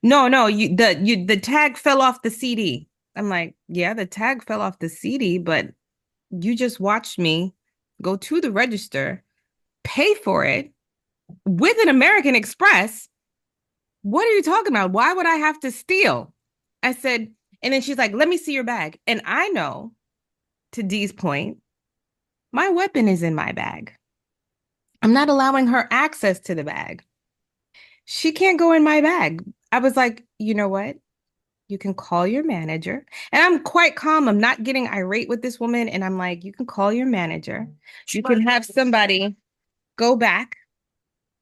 No, the tag fell off the CD. I'm like, "Yeah, the tag fell off the CD, but you just watched me go to the register, pay for it with an American Express. What are you talking about? Why would I have to steal?" I said, and then she's like, "Let me see your bag." And I know, to Dee's point, my weapon is in my bag. I'm not allowing her access to the bag. She can't go in my bag. I was like, you know what? You can call your manager. And I'm quite calm. I'm not getting irate with this woman. And I'm like, you can call your manager. You can have somebody go back,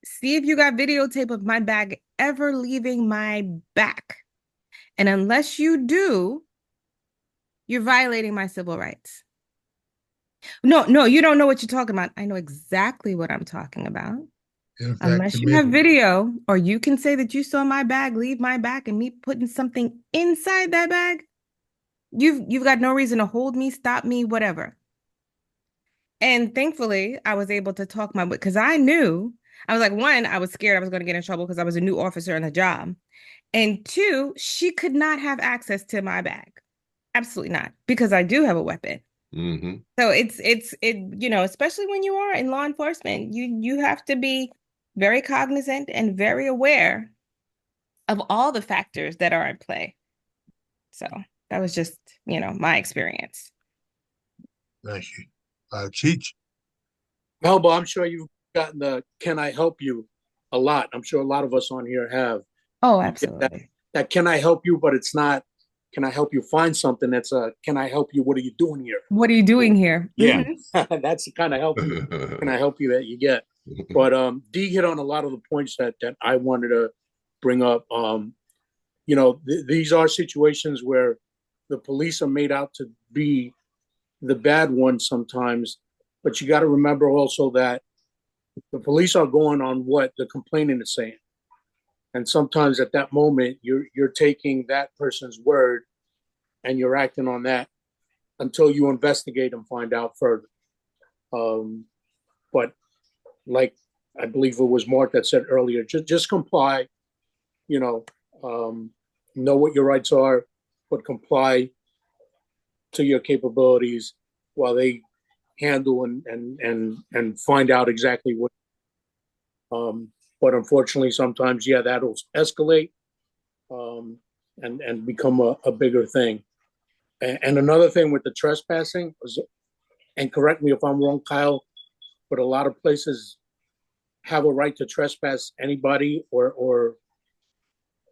see if you got videotape of my bag ever leaving my back. And unless you do, you're violating my civil rights. No, you don't know what you're talking about. I know exactly what I'm talking about.
In fact,
Unless you have video, or you can say that you saw my bag leave my back and me putting something inside that bag, you've got no reason to hold me, stop me, whatever. And thankfully, I was able to talk because I knew, I was like, one, I was scared I was going to get in trouble because I was a new officer on the job. And two, she could not have access to my bag. Absolutely not, because I do have a weapon.
Mm-hmm.
So it's especially when you are in law enforcement, you have to be very cognizant and very aware of all the factors that are in play. So that was just, my experience.
Thank you. Cheech?
Melba, I'm sure you've gotten the "can I help you" a lot. I'm sure a lot of us on here have.
Oh, absolutely.
That "can I help you," but it's not "can I help you find something?" That's "can I help you? What are you doing here?"
What are you doing here?
Yeah, that's the kind of help "can I help you" that you get. But Dee hit on a lot of the points that I wanted to bring up. These are situations where the police are made out to be the bad ones sometimes, but you got to remember also that the police are going on what the complainant is saying. And sometimes at that moment, you're taking that person's word and you're acting on that until you investigate and find out further. But like I believe it was Mark that said earlier, just comply, know what your rights are, but comply to your capabilities while they handle and find out exactly what. But unfortunately, sometimes, that'll escalate. and become a bigger thing. And another thing with the trespassing was, and correct me if I'm wrong, Kyle, but a lot of places have a right to trespass anybody or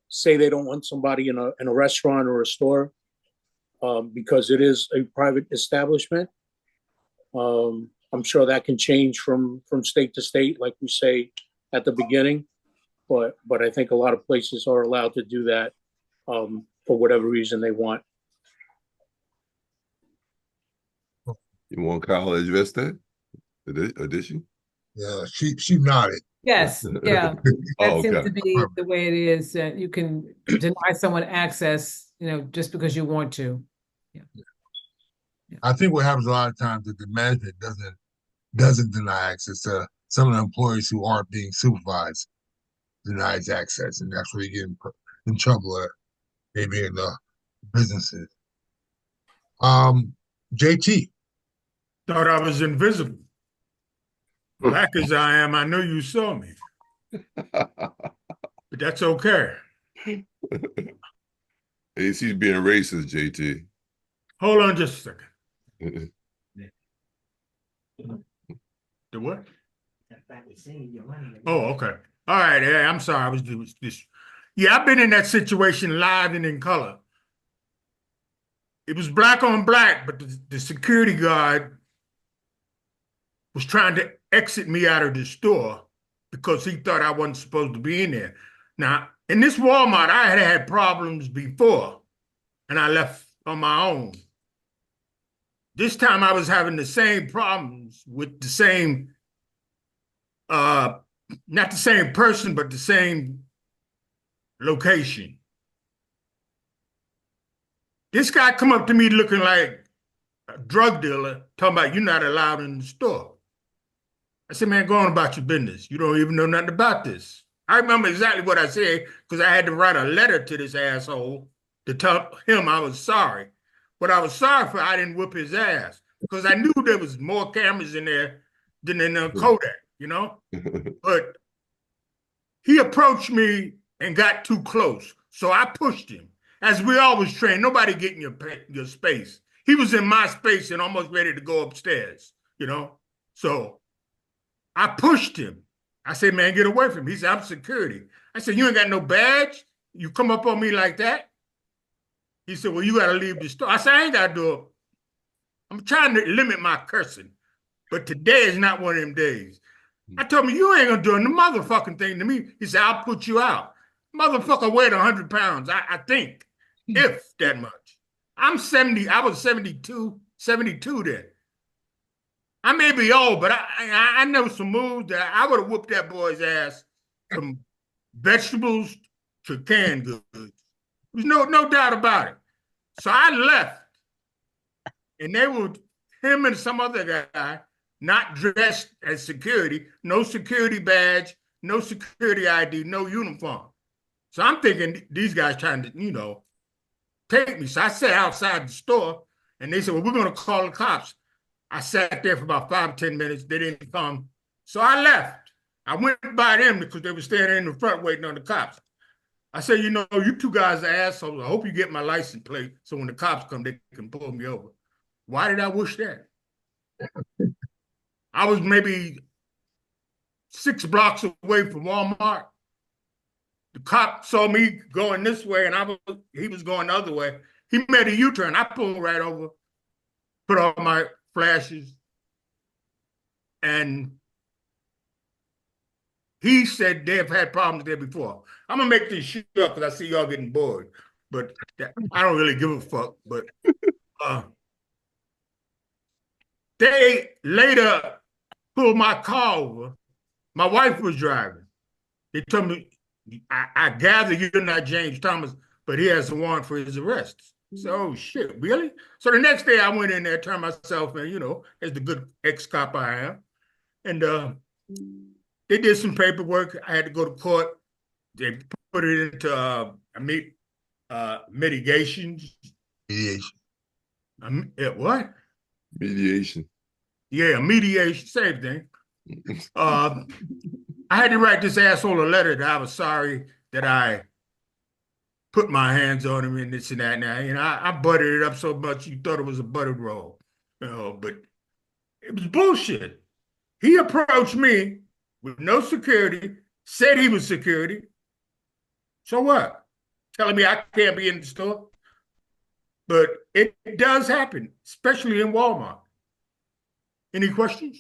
say they don't want somebody in a restaurant or a store because it is a private establishment. I'm sure that can change from state to state, like we say at the beginning, but I think a lot of places are allowed to do that for whatever reason they want.
You want Kyle to address that addition?
Yeah, she nodded.
Yes, yeah. That
Oh,
seems
okay.
to be the way it is, that you can deny someone access, just because you want to.
I think what happens a lot of times is the management doesn't deny access to some of the employees who aren't being supervised, denies access, and that's where you get in trouble at maybe in the businesses. JT.
Thought I was invisible. Black as I am, I know you saw me. But that's okay.
He's being racist, JT.
Hold on just a second. The what? Oh, okay. All right. Yeah, I'm sorry. I was just. Yeah, I've been in that situation live and in color. It was black on black, but the security guard was trying to exit me out of the store because he thought I wasn't supposed to be in there. Now, in this Walmart, I had problems before, and I left on my own. This time I was having the same problems with the same, not the same person, but the same location. This guy come up to me looking like a drug dealer, talking about you're not allowed in the store. I said, man, go on about your business. You don't even know nothing about this. I remember exactly what I said because I had to write a letter to this asshole to tell him I was sorry. But I was sorry for I didn't whip his ass because I knew there was more cameras in there than in the Kodak, But he approached me and got too close. So I pushed him. As we always train, nobody get in your space. He was in my space and almost ready to go upstairs, So I pushed him. I said, man, get away from him. He said, I'm security. I said, you ain't got no badge? You come up on me like that? He said, well, you got to leave the store. I said, I ain't got to do it. I'm trying to limit my cursing, but today is not one of them days. I told him, you ain't going to do the motherfucking thing to me. He said, I'll put you out. Motherfucker weighed 100 pounds, I think, if that much. I'm 70. I was 72 then. I may be old, but I know some moves that I would have whooped that boy's ass from vegetables to canned goods. There's no doubt about it. So I left, and they were him and some other guy, not dressed as security, no security badge, no security ID, no uniform. So I'm thinking these guys trying to, take me. So I sat outside the store, and they said, well, we're going to call the cops. I sat there for about 5 or 10 minutes. They didn't come. So I left. I went by them because they were standing in the front waiting on the cops. I said, you two guys are assholes. I hope you get my license plate so when the cops come, they can pull me over. Why did I wish that? I was maybe 6 blocks away from Walmart. The cop saw me going this way, and he was going the other way. He made a U-turn. I pulled right over, put on my flashes, and he said they've had problems there before. I'm gonna make this shit up because I see y'all getting bored, but I don't really give a fuck. But they later pulled my car over. My wife was driving. They told me, I gather you're not James Thomas, but he has a warrant for his arrest. So, oh shit, really? So the next day I went in there, turned myself in, as the good ex-cop I am. And they did some paperwork. I had to go to court. They put it into mitigation.
Mediation.
What?
Mediation.
Yeah, mediation, same thing. I had to write this asshole a letter that I was sorry that I put my hands on him and this and that. Now, I buttered it up so much you thought it was a buttered roll, but it was bullshit. He approached me with no security, said he was security. So what? Telling me I can't be in the store? But it does happen, especially in Walmart. Any questions?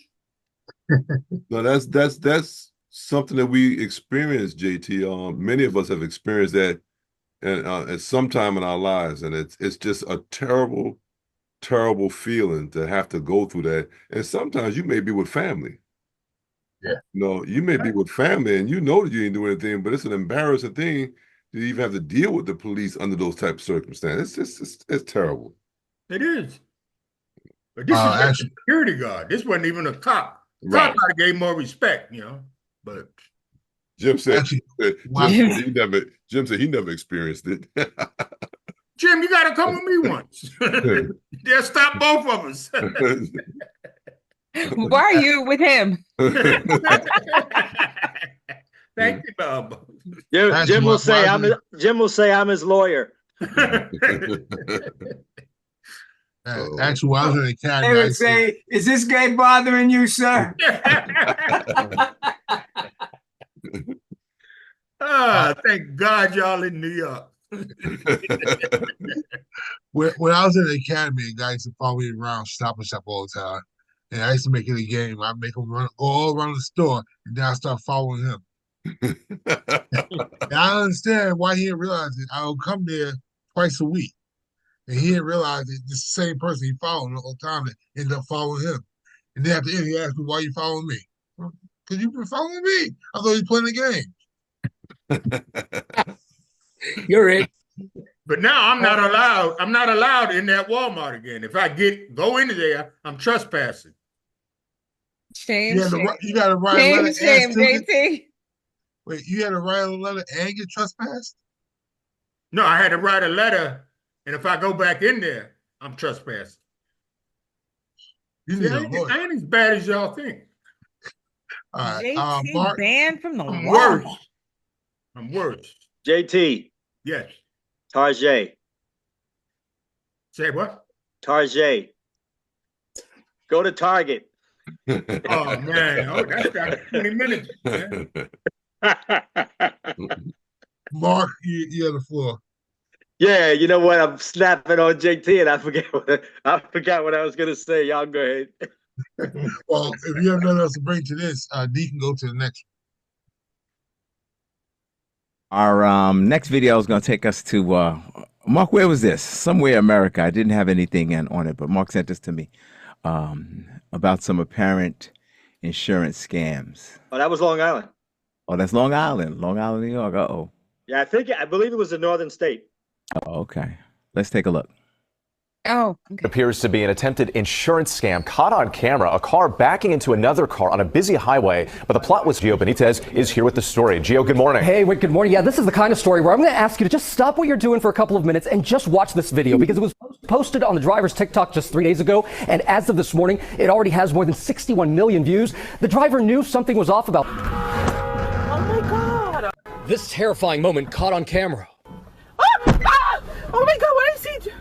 No, that's something that we experienced, JT. Many of us have experienced that at some time in our lives, and it's just a terrible, terrible feeling to have to go through that. And sometimes you may be with family.
Yeah.
You may be with family, and you know that you ain't doing anything, but it's an embarrassing thing to even have to deal with the police under those type of circumstances. It's terrible.
It is. But this is a security guard. This wasn't even a cop.
Right.
Cop gave more respect, But
Jim said he never experienced it.
Jim, you got to come with me once. They'll stop both of us.
Why are you with him?
Thank you, Bob.
Jim will say I'm his lawyer.
Actually, while I was in the academy,
They would say, "Is this guy bothering you, sir?"
Thank God y'all in New York.
when I was in the academy, a guy used to follow me around Stop and Shop all the time. And I used to make it a game. I'd make him go all around the store, and then I start following him. And I understand why he didn't realize it. I would come there twice a week. And he didn't realize that the same person he followed the whole time that ended up following him. And then at the end, he asked me, "Why are you following me?" "Because you've been following me. I thought you were playing the game."
You're it.
But now I'm not allowed. I'm not allowed in that Walmart again. If I go into there, I'm trespassing.
Shame.
You got to write a letter.
Shame, JT.
Wait, you had to write a letter and get trespassed?
No, I had to write a letter, and if I go back in there, I'm trespassing. See, I ain't as bad as y'all think.
All right,
JT
Mark,
banned from the
I'm
Walmart.
worse. I'm worse.
JT.
Yes.
Tarjay.
Say what?
Tarjay. Go to Target.
Oh man! Oh, that's got 20 minutes. Man.
Mark, you have the floor.
Yeah, you know what? I'm snapping on JT, and I forgot what I was gonna say. Y'all go ahead.
Well, if you have nothing else to bring to this, D can go to the next one.
Our next video is going to take us to Mark. Where was this? Somewhere in America. I didn't have anything on it, but Mark sent this to me about some apparent insurance scams.
Oh, that was Long Island.
Oh, that's Long Island, New York. Uh-oh.
Yeah, I believe it was a northern state.
Oh, okay. Let's take a look.
Oh, okay.
Appears to be an attempted insurance scam caught on camera, a car backing into another car on a busy highway. But the plot was Gio Benitez is here with the story. Gio, good morning.
Hey, Rick, good morning. Yeah, this is the kind of story where I'm going to ask you to just stop what you're doing for a couple of minutes and just watch this video because it was posted on the driver's TikTok just 3 days ago. And as of this morning, it already has more than 61 million views. The driver knew something was off about.
Oh my God.
This terrifying moment caught on camera.
Oh my God, what did I see?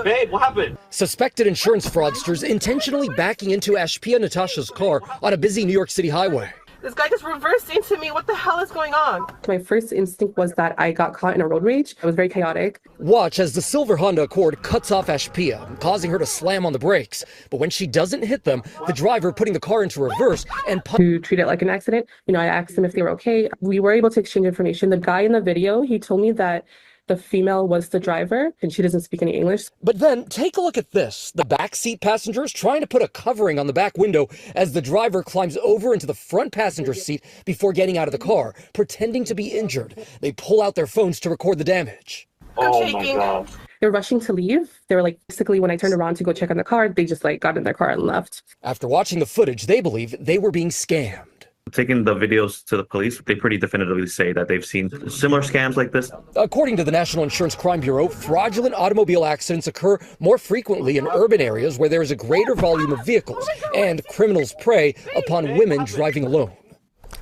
Babe, what happened? Suspected insurance fraudsters intentionally backing into Ashpia Natasha's car on a busy New York City highway.
This guy just reversed into me. What the hell is going on?
My first instinct was that I got caught in a road rage. It was very chaotic.
Watch as the silver Honda Accord cuts off Ashpia, causing her to slam on the brakes. But when she doesn't hit them, the driver putting the car into reverse and
to treat it like an accident. I asked them if they were okay. We were able to exchange information. The guy in the video, he told me that the female was the driver, and she doesn't speak any English.
But then, take a look at this. The backseat passenger is trying to put a covering on the back window as the driver climbs over into the front passenger seat before getting out of the car, pretending to be injured. They pull out their phones to record the damage.
Oh my God.
They're rushing to leave. They were basically when I turned around to go check on the car, they just got in their car and left.
After watching the footage, they believe they were being scammed.
Taking the videos to the police, they pretty definitively say that they've seen similar scams like this.
According to the National Insurance Crime Bureau, fraudulent automobile accidents occur more frequently in urban areas where there is a greater volume of vehicles, and criminals prey upon women driving alone.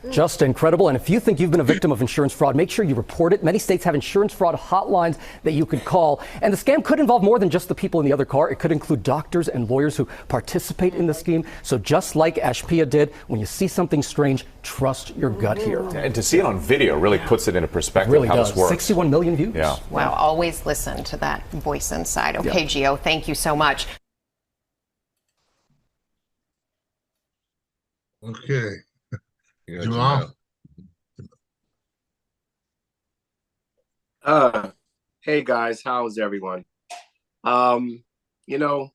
Just incredible. And if you think you've been a victim of insurance fraud, make sure you report it. Many states have insurance fraud hotlines that you could call. And the scam could involve more than just the people in the other car. It could include doctors and lawyers who participate in the scheme. So just like Ashpia did, when you see something strange, trust your gut here.
And to see it on video really puts it into perspective
Really
how
does.
this works.
61 million views.
Yeah.
Wow, always listen to that voice inside. Okay,
Yeah.
Gio, thank you so much.
Okay.
Yeah,
Jamal.
Hey guys, how's everyone? You know,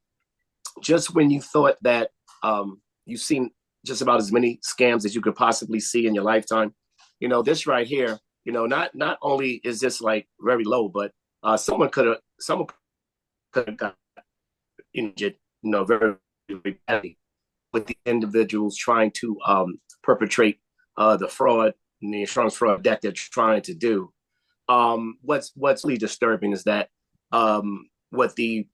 just when you thought that you've seen just about as many scams as you could possibly see in your lifetime, you know, this right here, you know, not only is this like very low, but someone could have got injured, you know, very, very badly with the individuals trying to perpetrate the fraud and the insurance fraud that they're trying to do. What's really disturbing is that what the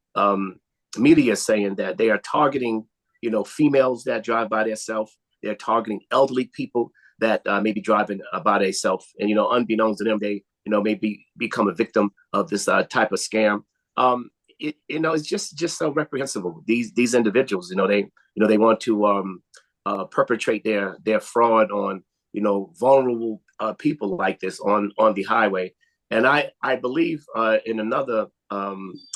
media is saying, that they are targeting, you know, females that drive by themselves. They're targeting elderly people that may be driving by themselves, and you know, unbeknownst to them, they, you know, maybe become a victim of this type of scam. You know, it's just so reprehensible. These individuals, you know, they want to perpetrate their fraud on, you know, vulnerable people like this on the highway. And I believe in another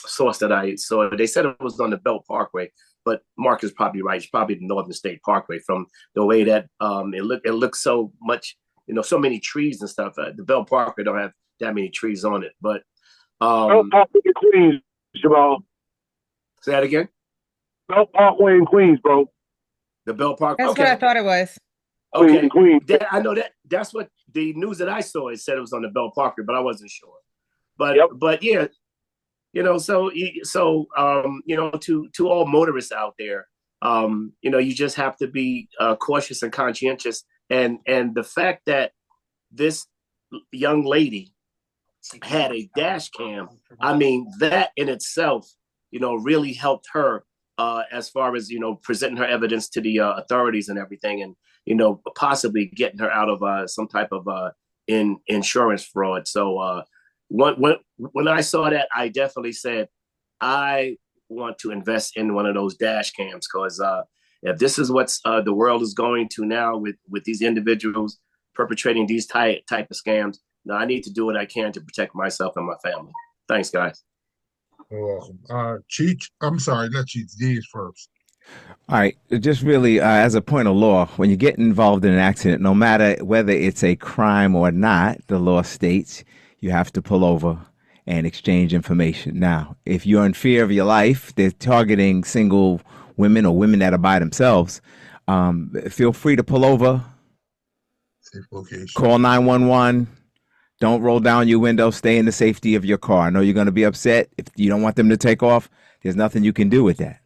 source that I saw, they said it was on the Belt Parkway, but Mark is probably right. It's probably the Northern State Parkway from the way that it looks so much, you know, so many trees and stuff. The Belt Parkway don't have that many trees on it, but
Belt Parkway in Queens, Jamal.
Say that again.
Belt Parkway in Queens, bro.
The Belt Parkway.
That's what I thought it was.
Okay,
Queens.
I know that's what the news that I saw. It said it was on the Belt Parkway, but I wasn't sure. But but yeah, you know, so you know, to all motorists out there, you know, you just have to be cautious and conscientious. And the fact that this young lady had a dash cam, I mean, that in itself, you know, really helped her as far as, you know, presenting her evidence to the authorities and everything, and, you know, possibly getting her out of some type of insurance fraud. So when I saw that, I definitely said, I want to invest in one of those dash cams, because if this is what's the world is going to now with these individuals perpetrating these type of scams, now I need to do what I can to protect myself and my family. Thanks, guys.
You're welcome. Cheech, I'm sorry, not Cheech, D is first.
All right, just really as a point of law, when you get involved in an accident, no matter whether it's a crime or not, the law states you have to pull over and exchange information. Now, if you're in fear of your life, they're targeting single women or women that are by themselves. Feel free to pull over,
Safe location.
call 911. Don't roll down your window. Stay in the safety of your car. I know you're going to be upset. If you don't want them to take off, there's nothing you can do with that.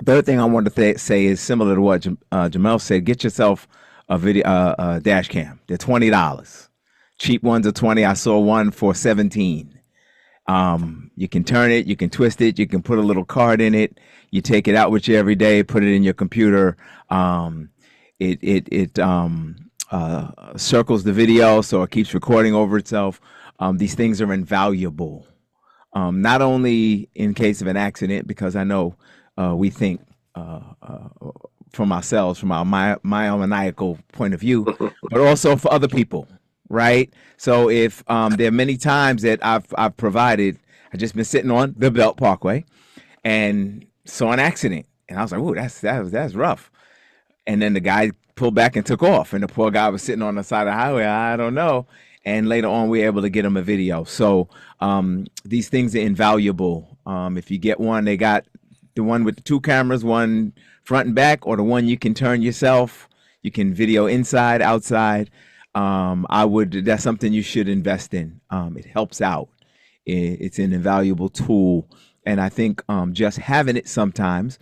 The other thing I want to say is similar to what Jamel said. Get yourself a video, dash cam. They're $20. Cheap ones are $20. I saw one for $17. You can turn it, you can twist it, you can put a little card in it. You take it out with you every day, put it in your computer. It circles the video, so it keeps recording over itself. These things are invaluable, not only in case of an accident, because I know we think from ourselves, from our maniacal point of view, but also for other people, right? So if there are many times that I've provided, I've just been sitting on the Belt Parkway and saw an accident, and I was like, "Ooh, that's rough." And then the guy pulled back and took off, and the poor guy was sitting on the side of the highway. I don't know. And later on, we were able to get him a video. So these things are invaluable. If you get one, they got the one with the 2 cameras, one front and back, or the one you can turn yourself. You can video inside, outside. That's something you should invest in. It helps out. It's an invaluable tool. And I think just having it sometimes,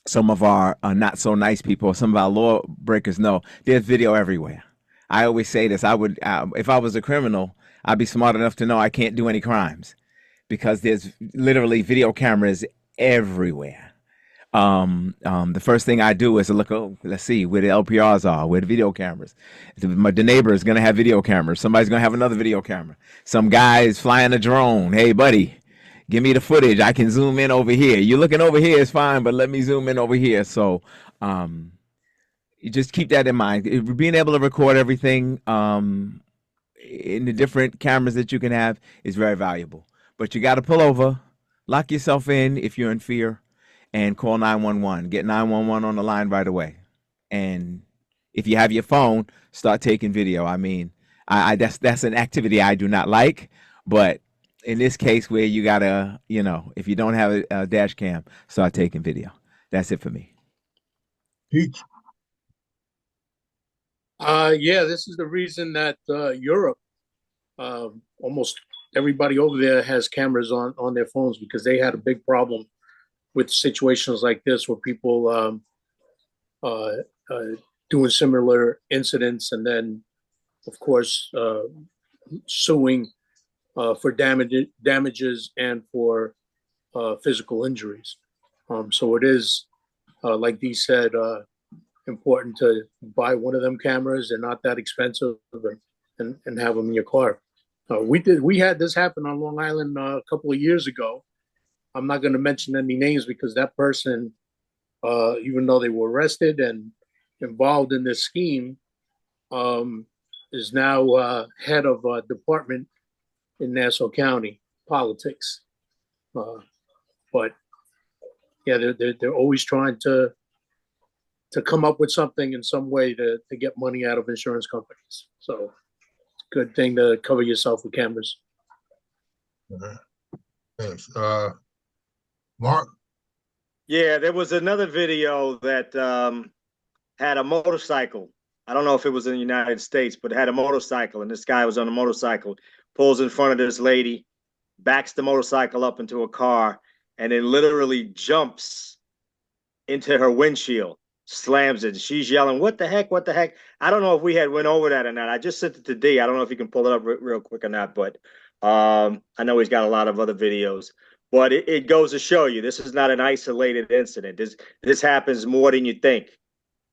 some of our not so nice people, some of our law breakers know there's video everywhere. I always say this, if I was a criminal, I'd be smart enough to know I can't do any crimes, because there's literally video cameras everywhere. The first thing I do is to look, oh, let's see where the LPRs are, where the video cameras. The neighbor is going to have video cameras. Somebody's going to have another video camera. Some guy is flying a drone. Hey, buddy, give me the footage. I can zoom in over here. You're looking over here is fine, but let me zoom in over here. So you just keep that in mind. Being able to record everything in the different cameras that you can have is very valuable. But you got to pull over, lock yourself in if you're in fear, and call 911. Get 911 on the line right away. And if you have your phone, start taking video. I mean, that's an activity I do not like, but in this case where you gotta, if you don't have a dash cam, start taking video. That's it for me.
Yeah, this is the reason that Europe, almost everybody over there has cameras on their phones, because they had a big problem with situations like this where people doing similar incidents and then, of course, suing for damages and for physical injuries. So it is, like Dee said, important to buy one of them cameras. They're not that expensive, and have them in your car. We had this happen on Long Island a couple of years ago. I'm not going to mention any names because that person, even though they were arrested and involved in this scheme, is now head of a department in Nassau County politics. But yeah, they're always trying to come up with something in some way to get money out of insurance companies. So it's a good thing to cover yourself with cameras.
Thanks. Mark?
Yeah, there was another video that had a motorcycle. I don't know if it was in the United States, but it had a motorcycle, and this guy was on a motorcycle, pulls in front of this lady, backs the motorcycle up into a car, and then literally jumps into her windshield, slams it. She's yelling, "What the heck? What the heck?" I don't know if we had went over that or not. I just sent it to D. I don't know if you can pull it up real quick or not, but I know he's got a lot of other videos. But it goes to show you, this is not an isolated incident. This happens more than you think.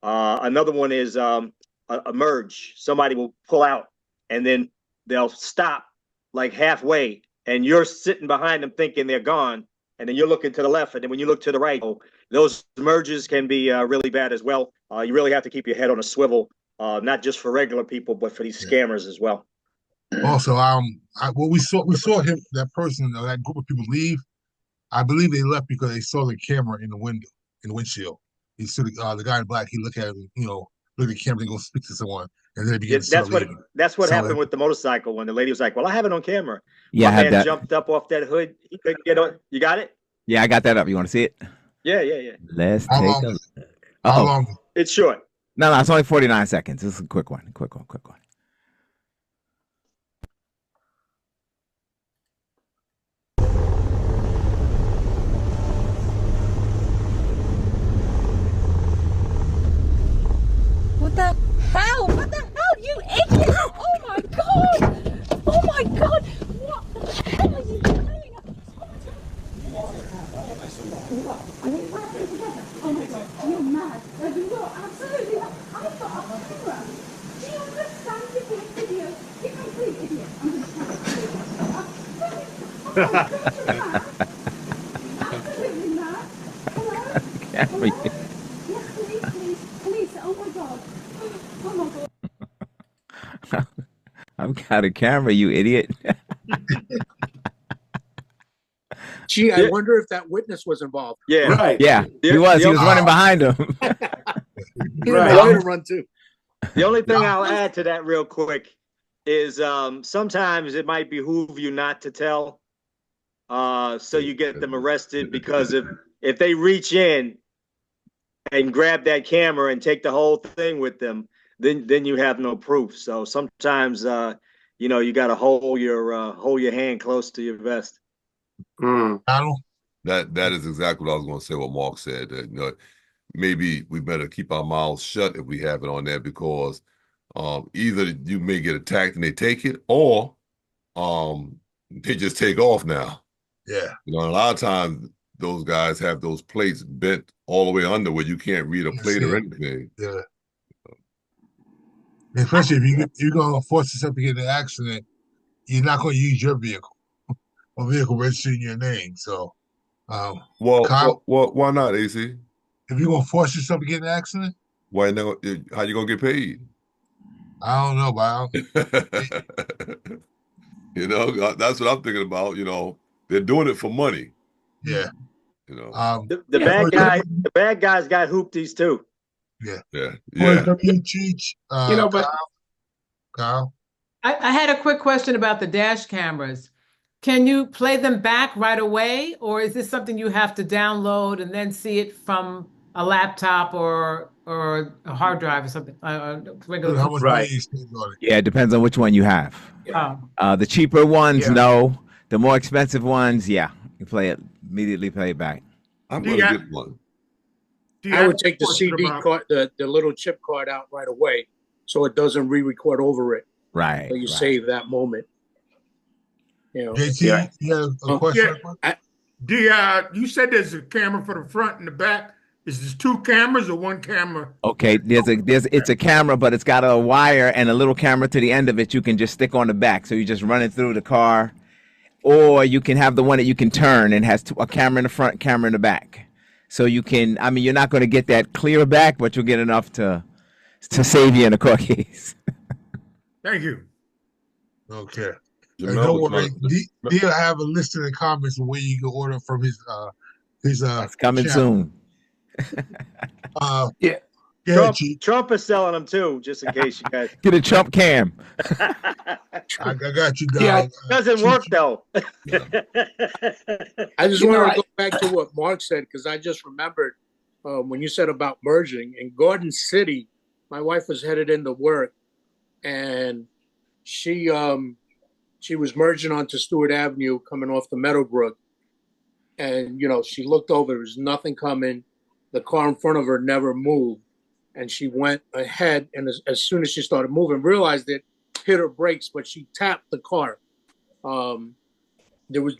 Another one is a merge. Somebody will pull out, and then they'll stop like halfway, and you're sitting behind them thinking they're gone, and then you're looking to the left, and then when you look to the right, those merges can be really bad as well. You really have to keep your head on a swivel, not just for regular people, but for these scammers as well.
Also, we saw him, that person, that group of people leave. I believe they left because they saw the camera in the windshield. He saw the guy in black. He looked at him, look at the camera and go speak to someone, and then they began to start leaving.
That's what happened with the motorcycle when the lady was like, "Well, I have it on camera."
Yeah,
My
I have
man
that.
jumped up off that hood. He couldn't get on. You got it?
Yeah, I got that up. You want to see it?
Yeah.
Let's
How
take
long
a
is it? How long?
It's short.
No, it's only 49 seconds. This is a quick one. Quick one.
What the hell? What the hell, you idiot? Oh my god! Oh my god! What the hell are you doing? Oh my god, you're mad. No, absolutely. I've got a camera. Do you understand this video? You're a complete idiot. I'm going to try to absolutely mad. Hello? Yes, please. Oh my god. Oh my god.
I've got a camera, you idiot.
Gee, I wonder if that witness was involved.
Yeah.
Right.
Yeah, he was running behind him.
He was run too.
The only thing I'll add to that real quick is sometimes it might behoove you not to tell, so you get them arrested, because if they reach in and grab that camera and take the whole thing with them, then you have no proof. So sometimes you got to hold your hand close to your vest.
That is exactly what I was going to say. What Mark said, that maybe we better keep our mouths shut if we have it on there, because either you may get attacked and they take it, or they just take off now.
Yeah.
A lot of times those guys have those plates bent all the way under where you can't read a plate or anything.
Yeah. Especially if you're gonna force yourself to get in an accident, you're not gonna use your vehicle or vehicle registering your name. So, Kyle,
why not, AC?
if you're gonna force yourself to get in an accident,
why not? How you gonna get paid?
I don't know, but
you know, that's what I'm thinking about. You know, they're doing it for money.
Yeah.
You know,
the bad guys got hoopties too.
Yeah.
Yeah.
But Kyle.
I had a quick question about the dash cameras. Can you play them back right away, or is this something you have to download and then see it from a laptop or a hard drive or something? Regular.
How much money you spend on it?
Yeah, it depends on which one you have. The cheaper ones, no. The more expensive ones, yeah. You immediately play it back.
I'm gonna get one.
I would take the CD card, the little chip card out right away, so it doesn't re-record over it.
Right.
So you save that moment. You know.
JT, you have a question?
You said there's a camera for the front and the back. Is this 2 cameras or 1 camera?
Okay, it's a camera, but it's got a wire and a little camera to the end of it. You can just stick on the back, so you just run it through the car, or you can have the one that you can turn and has a camera in the front, camera in the back. So you can, I mean, you're not going to get that clear back, but you'll get enough to save you in a court case.
Thank you.
Okay. Don't worry. He'll have a list in the comments of where you can order from his
It's coming
channel.
soon.
Trump is selling them too, just in case you guys
get a Trump cam.
I got you, dog.
Yeah, it doesn't work though.
I just want to go back to what Mark said, because I just remembered when you said about merging in Garden City. My wife was headed into work, and she was merging onto Stewart Avenue, coming off the Meadowbrook, and she looked over. There was nothing coming. The car in front of her never moved, and she went ahead. And as soon as she started moving, realized it, hit her brakes, but she tapped the car. There was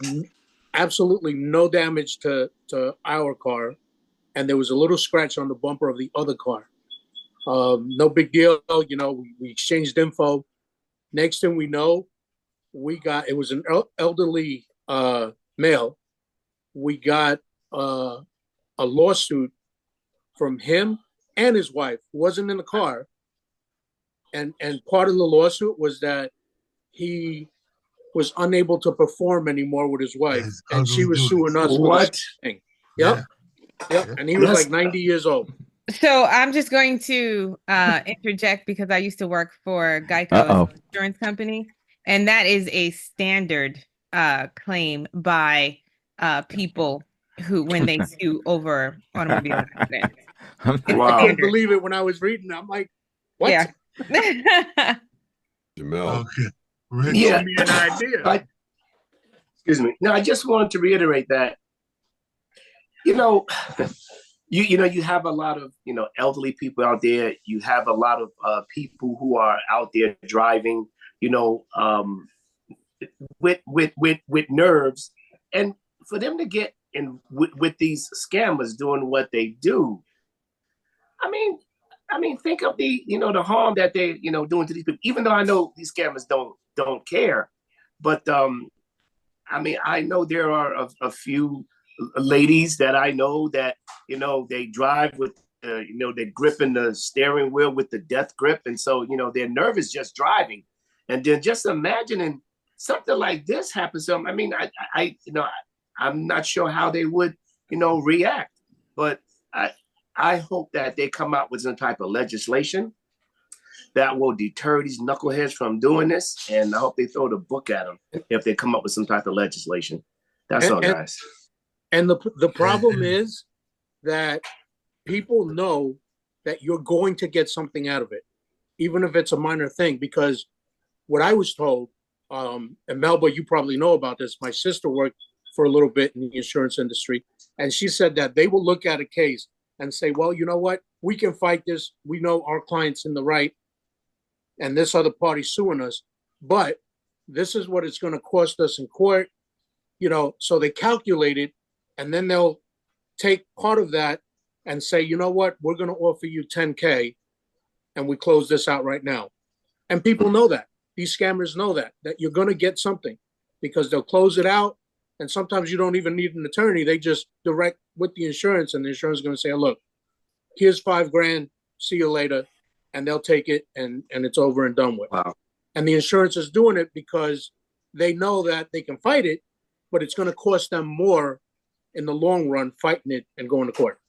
absolutely no damage to our car, and there was a little scratch on the bumper of the other car. No big deal. We exchanged info. Next thing we know, it was an elderly male. We got a lawsuit from him and his wife, who wasn't in the car. And part of the lawsuit was that he was unable to perform anymore with his wife, and she was suing us.
What?
Yep. Yep. And he was like 90 years old.
So I'm just going to interject because I used to work for Geico insurance company, and that is a standard claim by people who, when they sue over automobile accidents.
Wow. I couldn't believe it when I was reading. I'm like, what?
Yeah.
Jamel.
Okay.
Yeah. Me an idea.
Excuse me. No, I just wanted to reiterate that, you have a lot of, elderly people out there. You have a lot of people who are out there driving, with nerves, and for them to get in with these scammers doing what they do. I mean, think of the harm that they, doing to these people, even though I know these scammers don't care. But, I know there are a few ladies that I know that, they drive with, they're gripping the steering wheel with the death grip. And so, they're nervous just driving. And then just imagining something like this happens to them. I'm not sure how they would, react. But I hope that they come out with some type of legislation that will deter these knuckleheads from doing this. And I hope they throw the book at them if they come up with some type of legislation. That's all, guys.
And the problem is that people know that you're going to get something out of it, even if it's a minor thing. Because what I was told, and Melba, you probably know about this, my sister worked for a little bit in the insurance industry, and she said that they will look at a case and say, well, you know what? We can fight this. We know our client's in the right, and this other party suing us, but this is what it's going to cost us in court. So they calculated and then they'll take part of that and say, you know what, we're going to offer you 10K, and we close this out right now. And people know that. These scammers know that you're going to get something, because they'll close it out. And sometimes you don't even need an attorney. They just direct with the insurance, and the insurance is going to say, look, here's $5,000. See you later. And they'll take it, and it's over and done with.
Wow.
And the insurance is doing it because they know that they can fight it, but it's going to cost them more in the long run fighting it and going to court.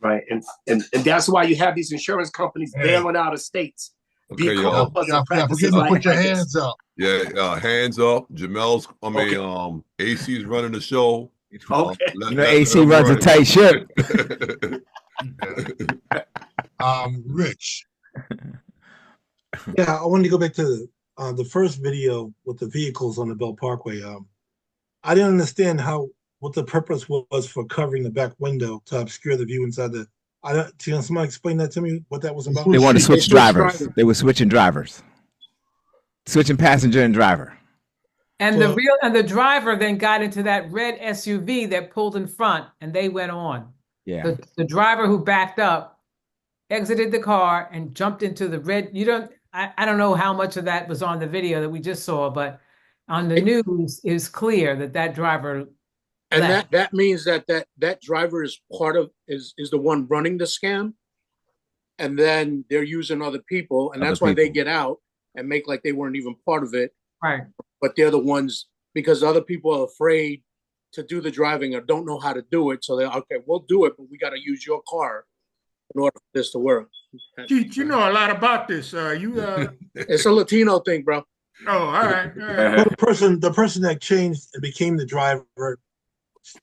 Right. And that's why you have these insurance companies bailing out of states.
Okay,
because
y'all.
of
Y'all forget
practices
to
like
put your
this.
hands up.
Yeah, hands up. AC's running the show.
Okay.
AC runs a tight ship.
Rich.
Yeah, I wanted to go back to the first video with the vehicles on the Bell Parkway. I didn't understand what the purpose was for covering the back window to obscure the view inside the. Can somebody explain that to me? What that was about?
They wanted to switch drivers. They were switching drivers, switching passenger and driver.
And the driver then got into that red SUV that pulled in front, and they went on.
Yeah.
The driver who backed up exited the car and jumped into the red. I don't know how much of that was on the video that we just saw, but on the news is clear that driver.
And
left.
that means that driver is is the one running the scam, and then they're using other people, and that's why they get out and make like they weren't even part of it.
Right.
But they're the ones, because other people are afraid to do the driving or don't know how to do it. So they're okay, we'll do it, but we got to use your car in order for this to work.
You know a lot about this.
It's a Latino thing, bro.
Oh, all right.
Well, the person that changed and became the driver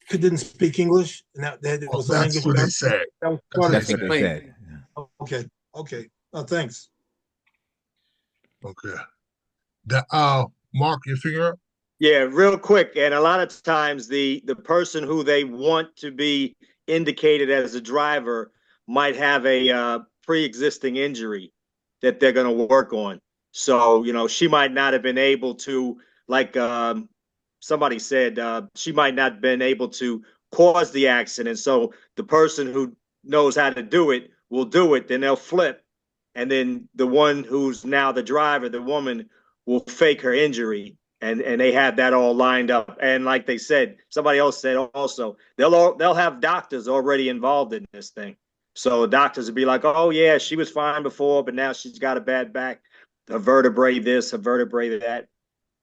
didn't speak English, and that was
that's what they said.
That was part
That's
of
what they said.
Okay. Oh, thanks.
Okay. Mark, you figure out?
Yeah, real quick. And a lot of times the person who they want to be indicated as a driver might have a pre-existing injury that they're going to work on. So, she might not have been able to, like somebody said, she might not have been able to cause the accident. So the person who knows how to do it will do it. Then they'll flip. And then the one who's now the driver, the woman, will fake her injury. And they have that all lined up. And like they said, somebody else said also, they'll have doctors already involved in this thing. So doctors will be like, oh yeah, she was fine before, but now she's got a bad back, a vertebrae this, a vertebrae that.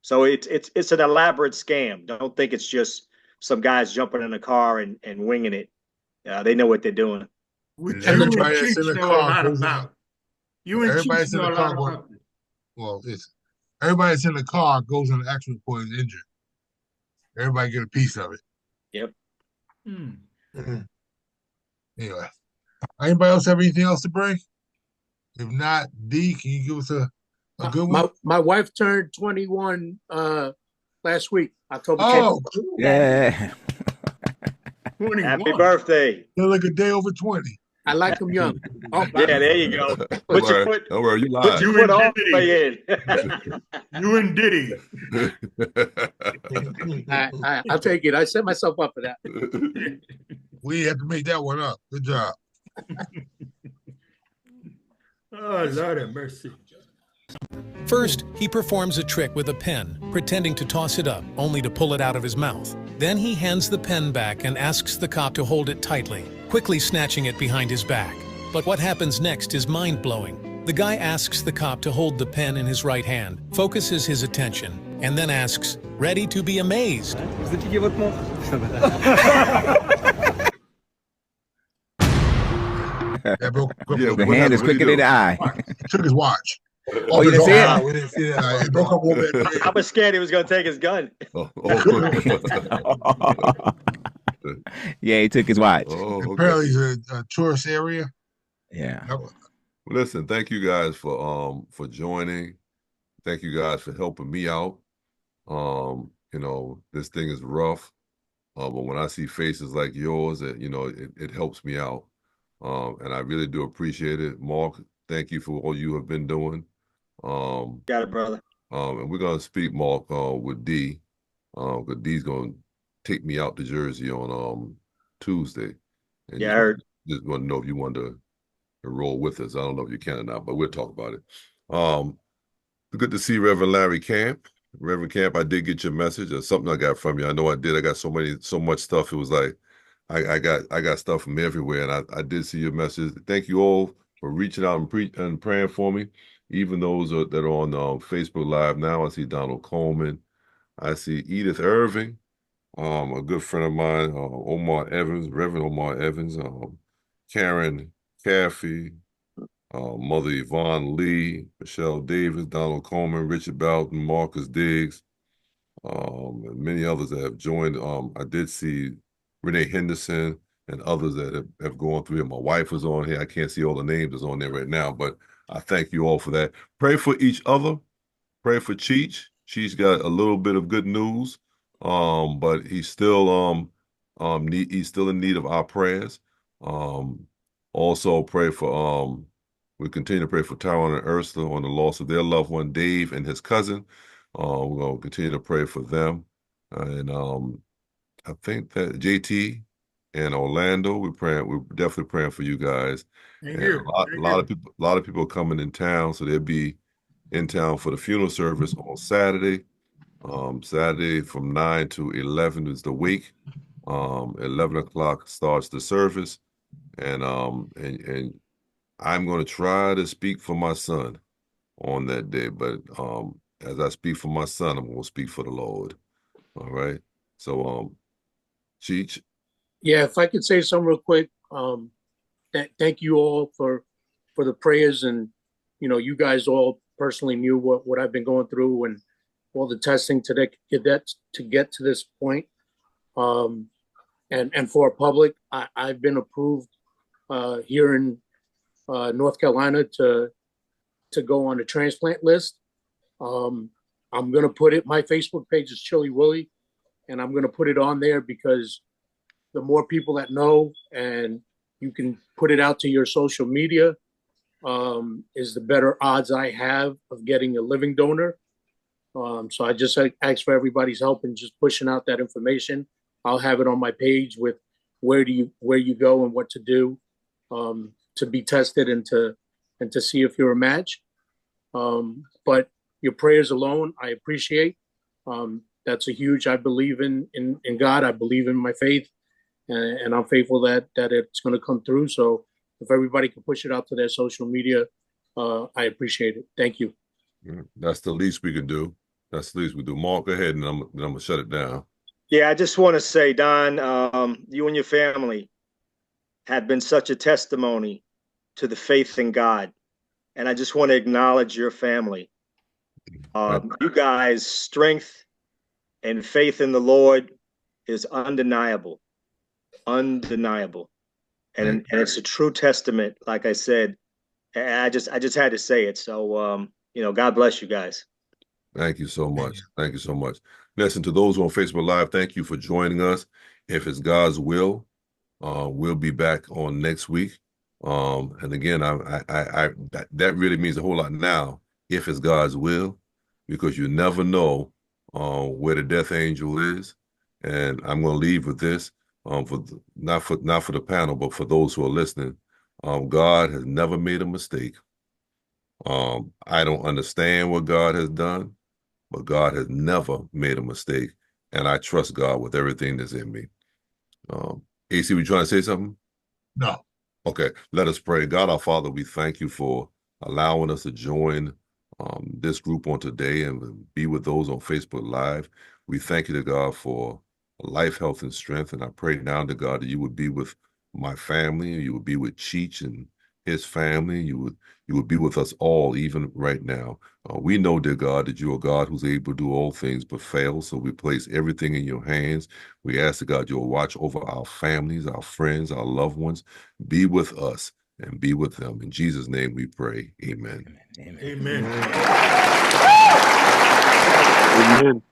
So it's an elaborate scam. Don't think it's just some guys jumping in a car and winging it. They know what they're doing.
Everybody that's in the car goes in.
Everybody's in the car.
Well, everybody that's in the car goes in the accident report is injured. Everybody get a piece of it.
Yep.
Anyway, anybody else have anything else to bring? If not, D, can you give us a good one?
My wife turned 21 last week, October 10th.
Oh,
yeah.
Happy birthday.
You're like a day over 20.
I like them young.
Yeah, there you go. Put your foot.
Don't worry, you
Put
lied.
your foot all the way in.
You and Diddy.
I'll take it. I set myself up for that.
We had to make that one up. Good job.
Oh, Lord have mercy.
First, he performs a trick with a pen, pretending to toss it up, only to pull it out of his mouth. Then he hands the pen back and asks the cop to hold it tightly, quickly snatching it behind his back. But what happens next is mind-blowing. The guy asks the cop to hold the pen in his right hand, focuses his attention, and then asks, ready to be amazed.
The hand is quicker than the eye.
Took his watch.
Oh, you didn't see it?
We didn't see it. It broke up a little bit.
I was scared he was going to take his gun.
Yeah, he took his watch.
Apparently, it's a tourist area.
Yeah.
Well, listen, thank you guys for joining. Thank you guys for helping me out. This thing is rough. But when I see faces like yours, it helps me out. And I really do appreciate it. Mark, thank you for all you have been doing.
Got it, brother.
And we're gonna speak, Mark, with D. Because D's gonna take me out to Jersey on Tuesday. And
Yeah, I heard.
Just want to know if you want to roll with us. I don't know if you can or not, but we'll talk about it. Good to see Reverend Larry Camp. Reverend Camp, I did get your message or something I got from you. I know I did. I got so much stuff. It was like I got stuff from everywhere, and I did see your message. Thank you all for reaching out and praying for me. Even those that are on Facebook Live now. I see Donald Coleman. I see Edith Irving, a good friend of mine, Omar Evans, Reverend Omar Evans, Karen Caffey, Mother Yvonne Lee, Michelle Davis, Donald Coleman, Richard Bowden, Marcus Diggs, and many others that have joined. I did see Renee Henderson and others that have gone through here. My wife was on here. I can't see all the names that's on there right now, but I thank you all for that. Pray for each other. Pray for Cheech. Cheech got a little bit of good news, but he's still he's still in need of our prayers. Also pray for we continue to pray for Tyrone and Ursula on the loss of their loved one, Dave and his cousin. We're gonna continue to pray for them, and I think that JT and Orlando, we're definitely praying for you guys.
Thank
And
you.
a lot of people are coming in town, so they'll be in town for the funeral service on Saturday. Saturday from 9 to 11 is the wake. 11 o'clock starts the service, and I'm going to try to speak for my son on that day. But as I speak for my son, I'm going to speak for the Lord. All right. So, Cheech.
Yeah, if I could say something real quick. Thank you all for the prayers, and you guys all personally knew what I've been going through and all the testing to get to this point. And for public, I've been approved here in North Carolina to go on the transplant list. I'm gonna put it. My Facebook page is Chili Willie, and I'm gonna put it on there because the more people that know, and you can put it out to your social media, is the better odds I have of getting a living donor. So I just ask for everybody's help in just pushing out that information. I'll have it on my page with where you go and what to do to be tested and to see if you're a match. But your prayers alone, I appreciate. That's a huge. I believe in God. I believe in my faith, and I'm faithful that it's going to come through. So if everybody can push it out to their social media, I appreciate it. Thank you.
That's the least we can do. That's the least we do. Mark, go ahead, and I'm gonna shut it down.
Yeah, I just want to say, Don, you and your family have been such a testimony to the faith in God, and I just want to acknowledge your family. You guys' strength and faith in the Lord is undeniable, and it's a true testament. Like I said, I just had to say it. So God bless you guys.
Thank you so much. Thank you so much. Listen, to those on Facebook Live, thank you for joining us. If it's God's will, we'll be back on next week. And again, that really means a whole lot now, if it's God's will, because you never know where the death angel is. And I'm going to leave with this, not for the panel, but for those who are listening. God has never made a mistake. I don't understand what God has done, but God has never made a mistake, and I trust God with everything that's in me. AC, were you trying to say something?
No.
Okay, let us pray. God, our Father, we thank you for allowing us to join this group on today and be with those on Facebook Live. We thank you to God for life, health, and strength, and I pray now to God that you would be with my family, you would be with Cheech and his family, you would be with us all, even right now. We know, dear God, that you are God who's able to do all things but fail. So we place everything in your hands. We ask that God, you'll watch over our families, our friends, our loved ones. Be with us and be with them. In Jesus' name we pray. Amen.
Amen.
Amen.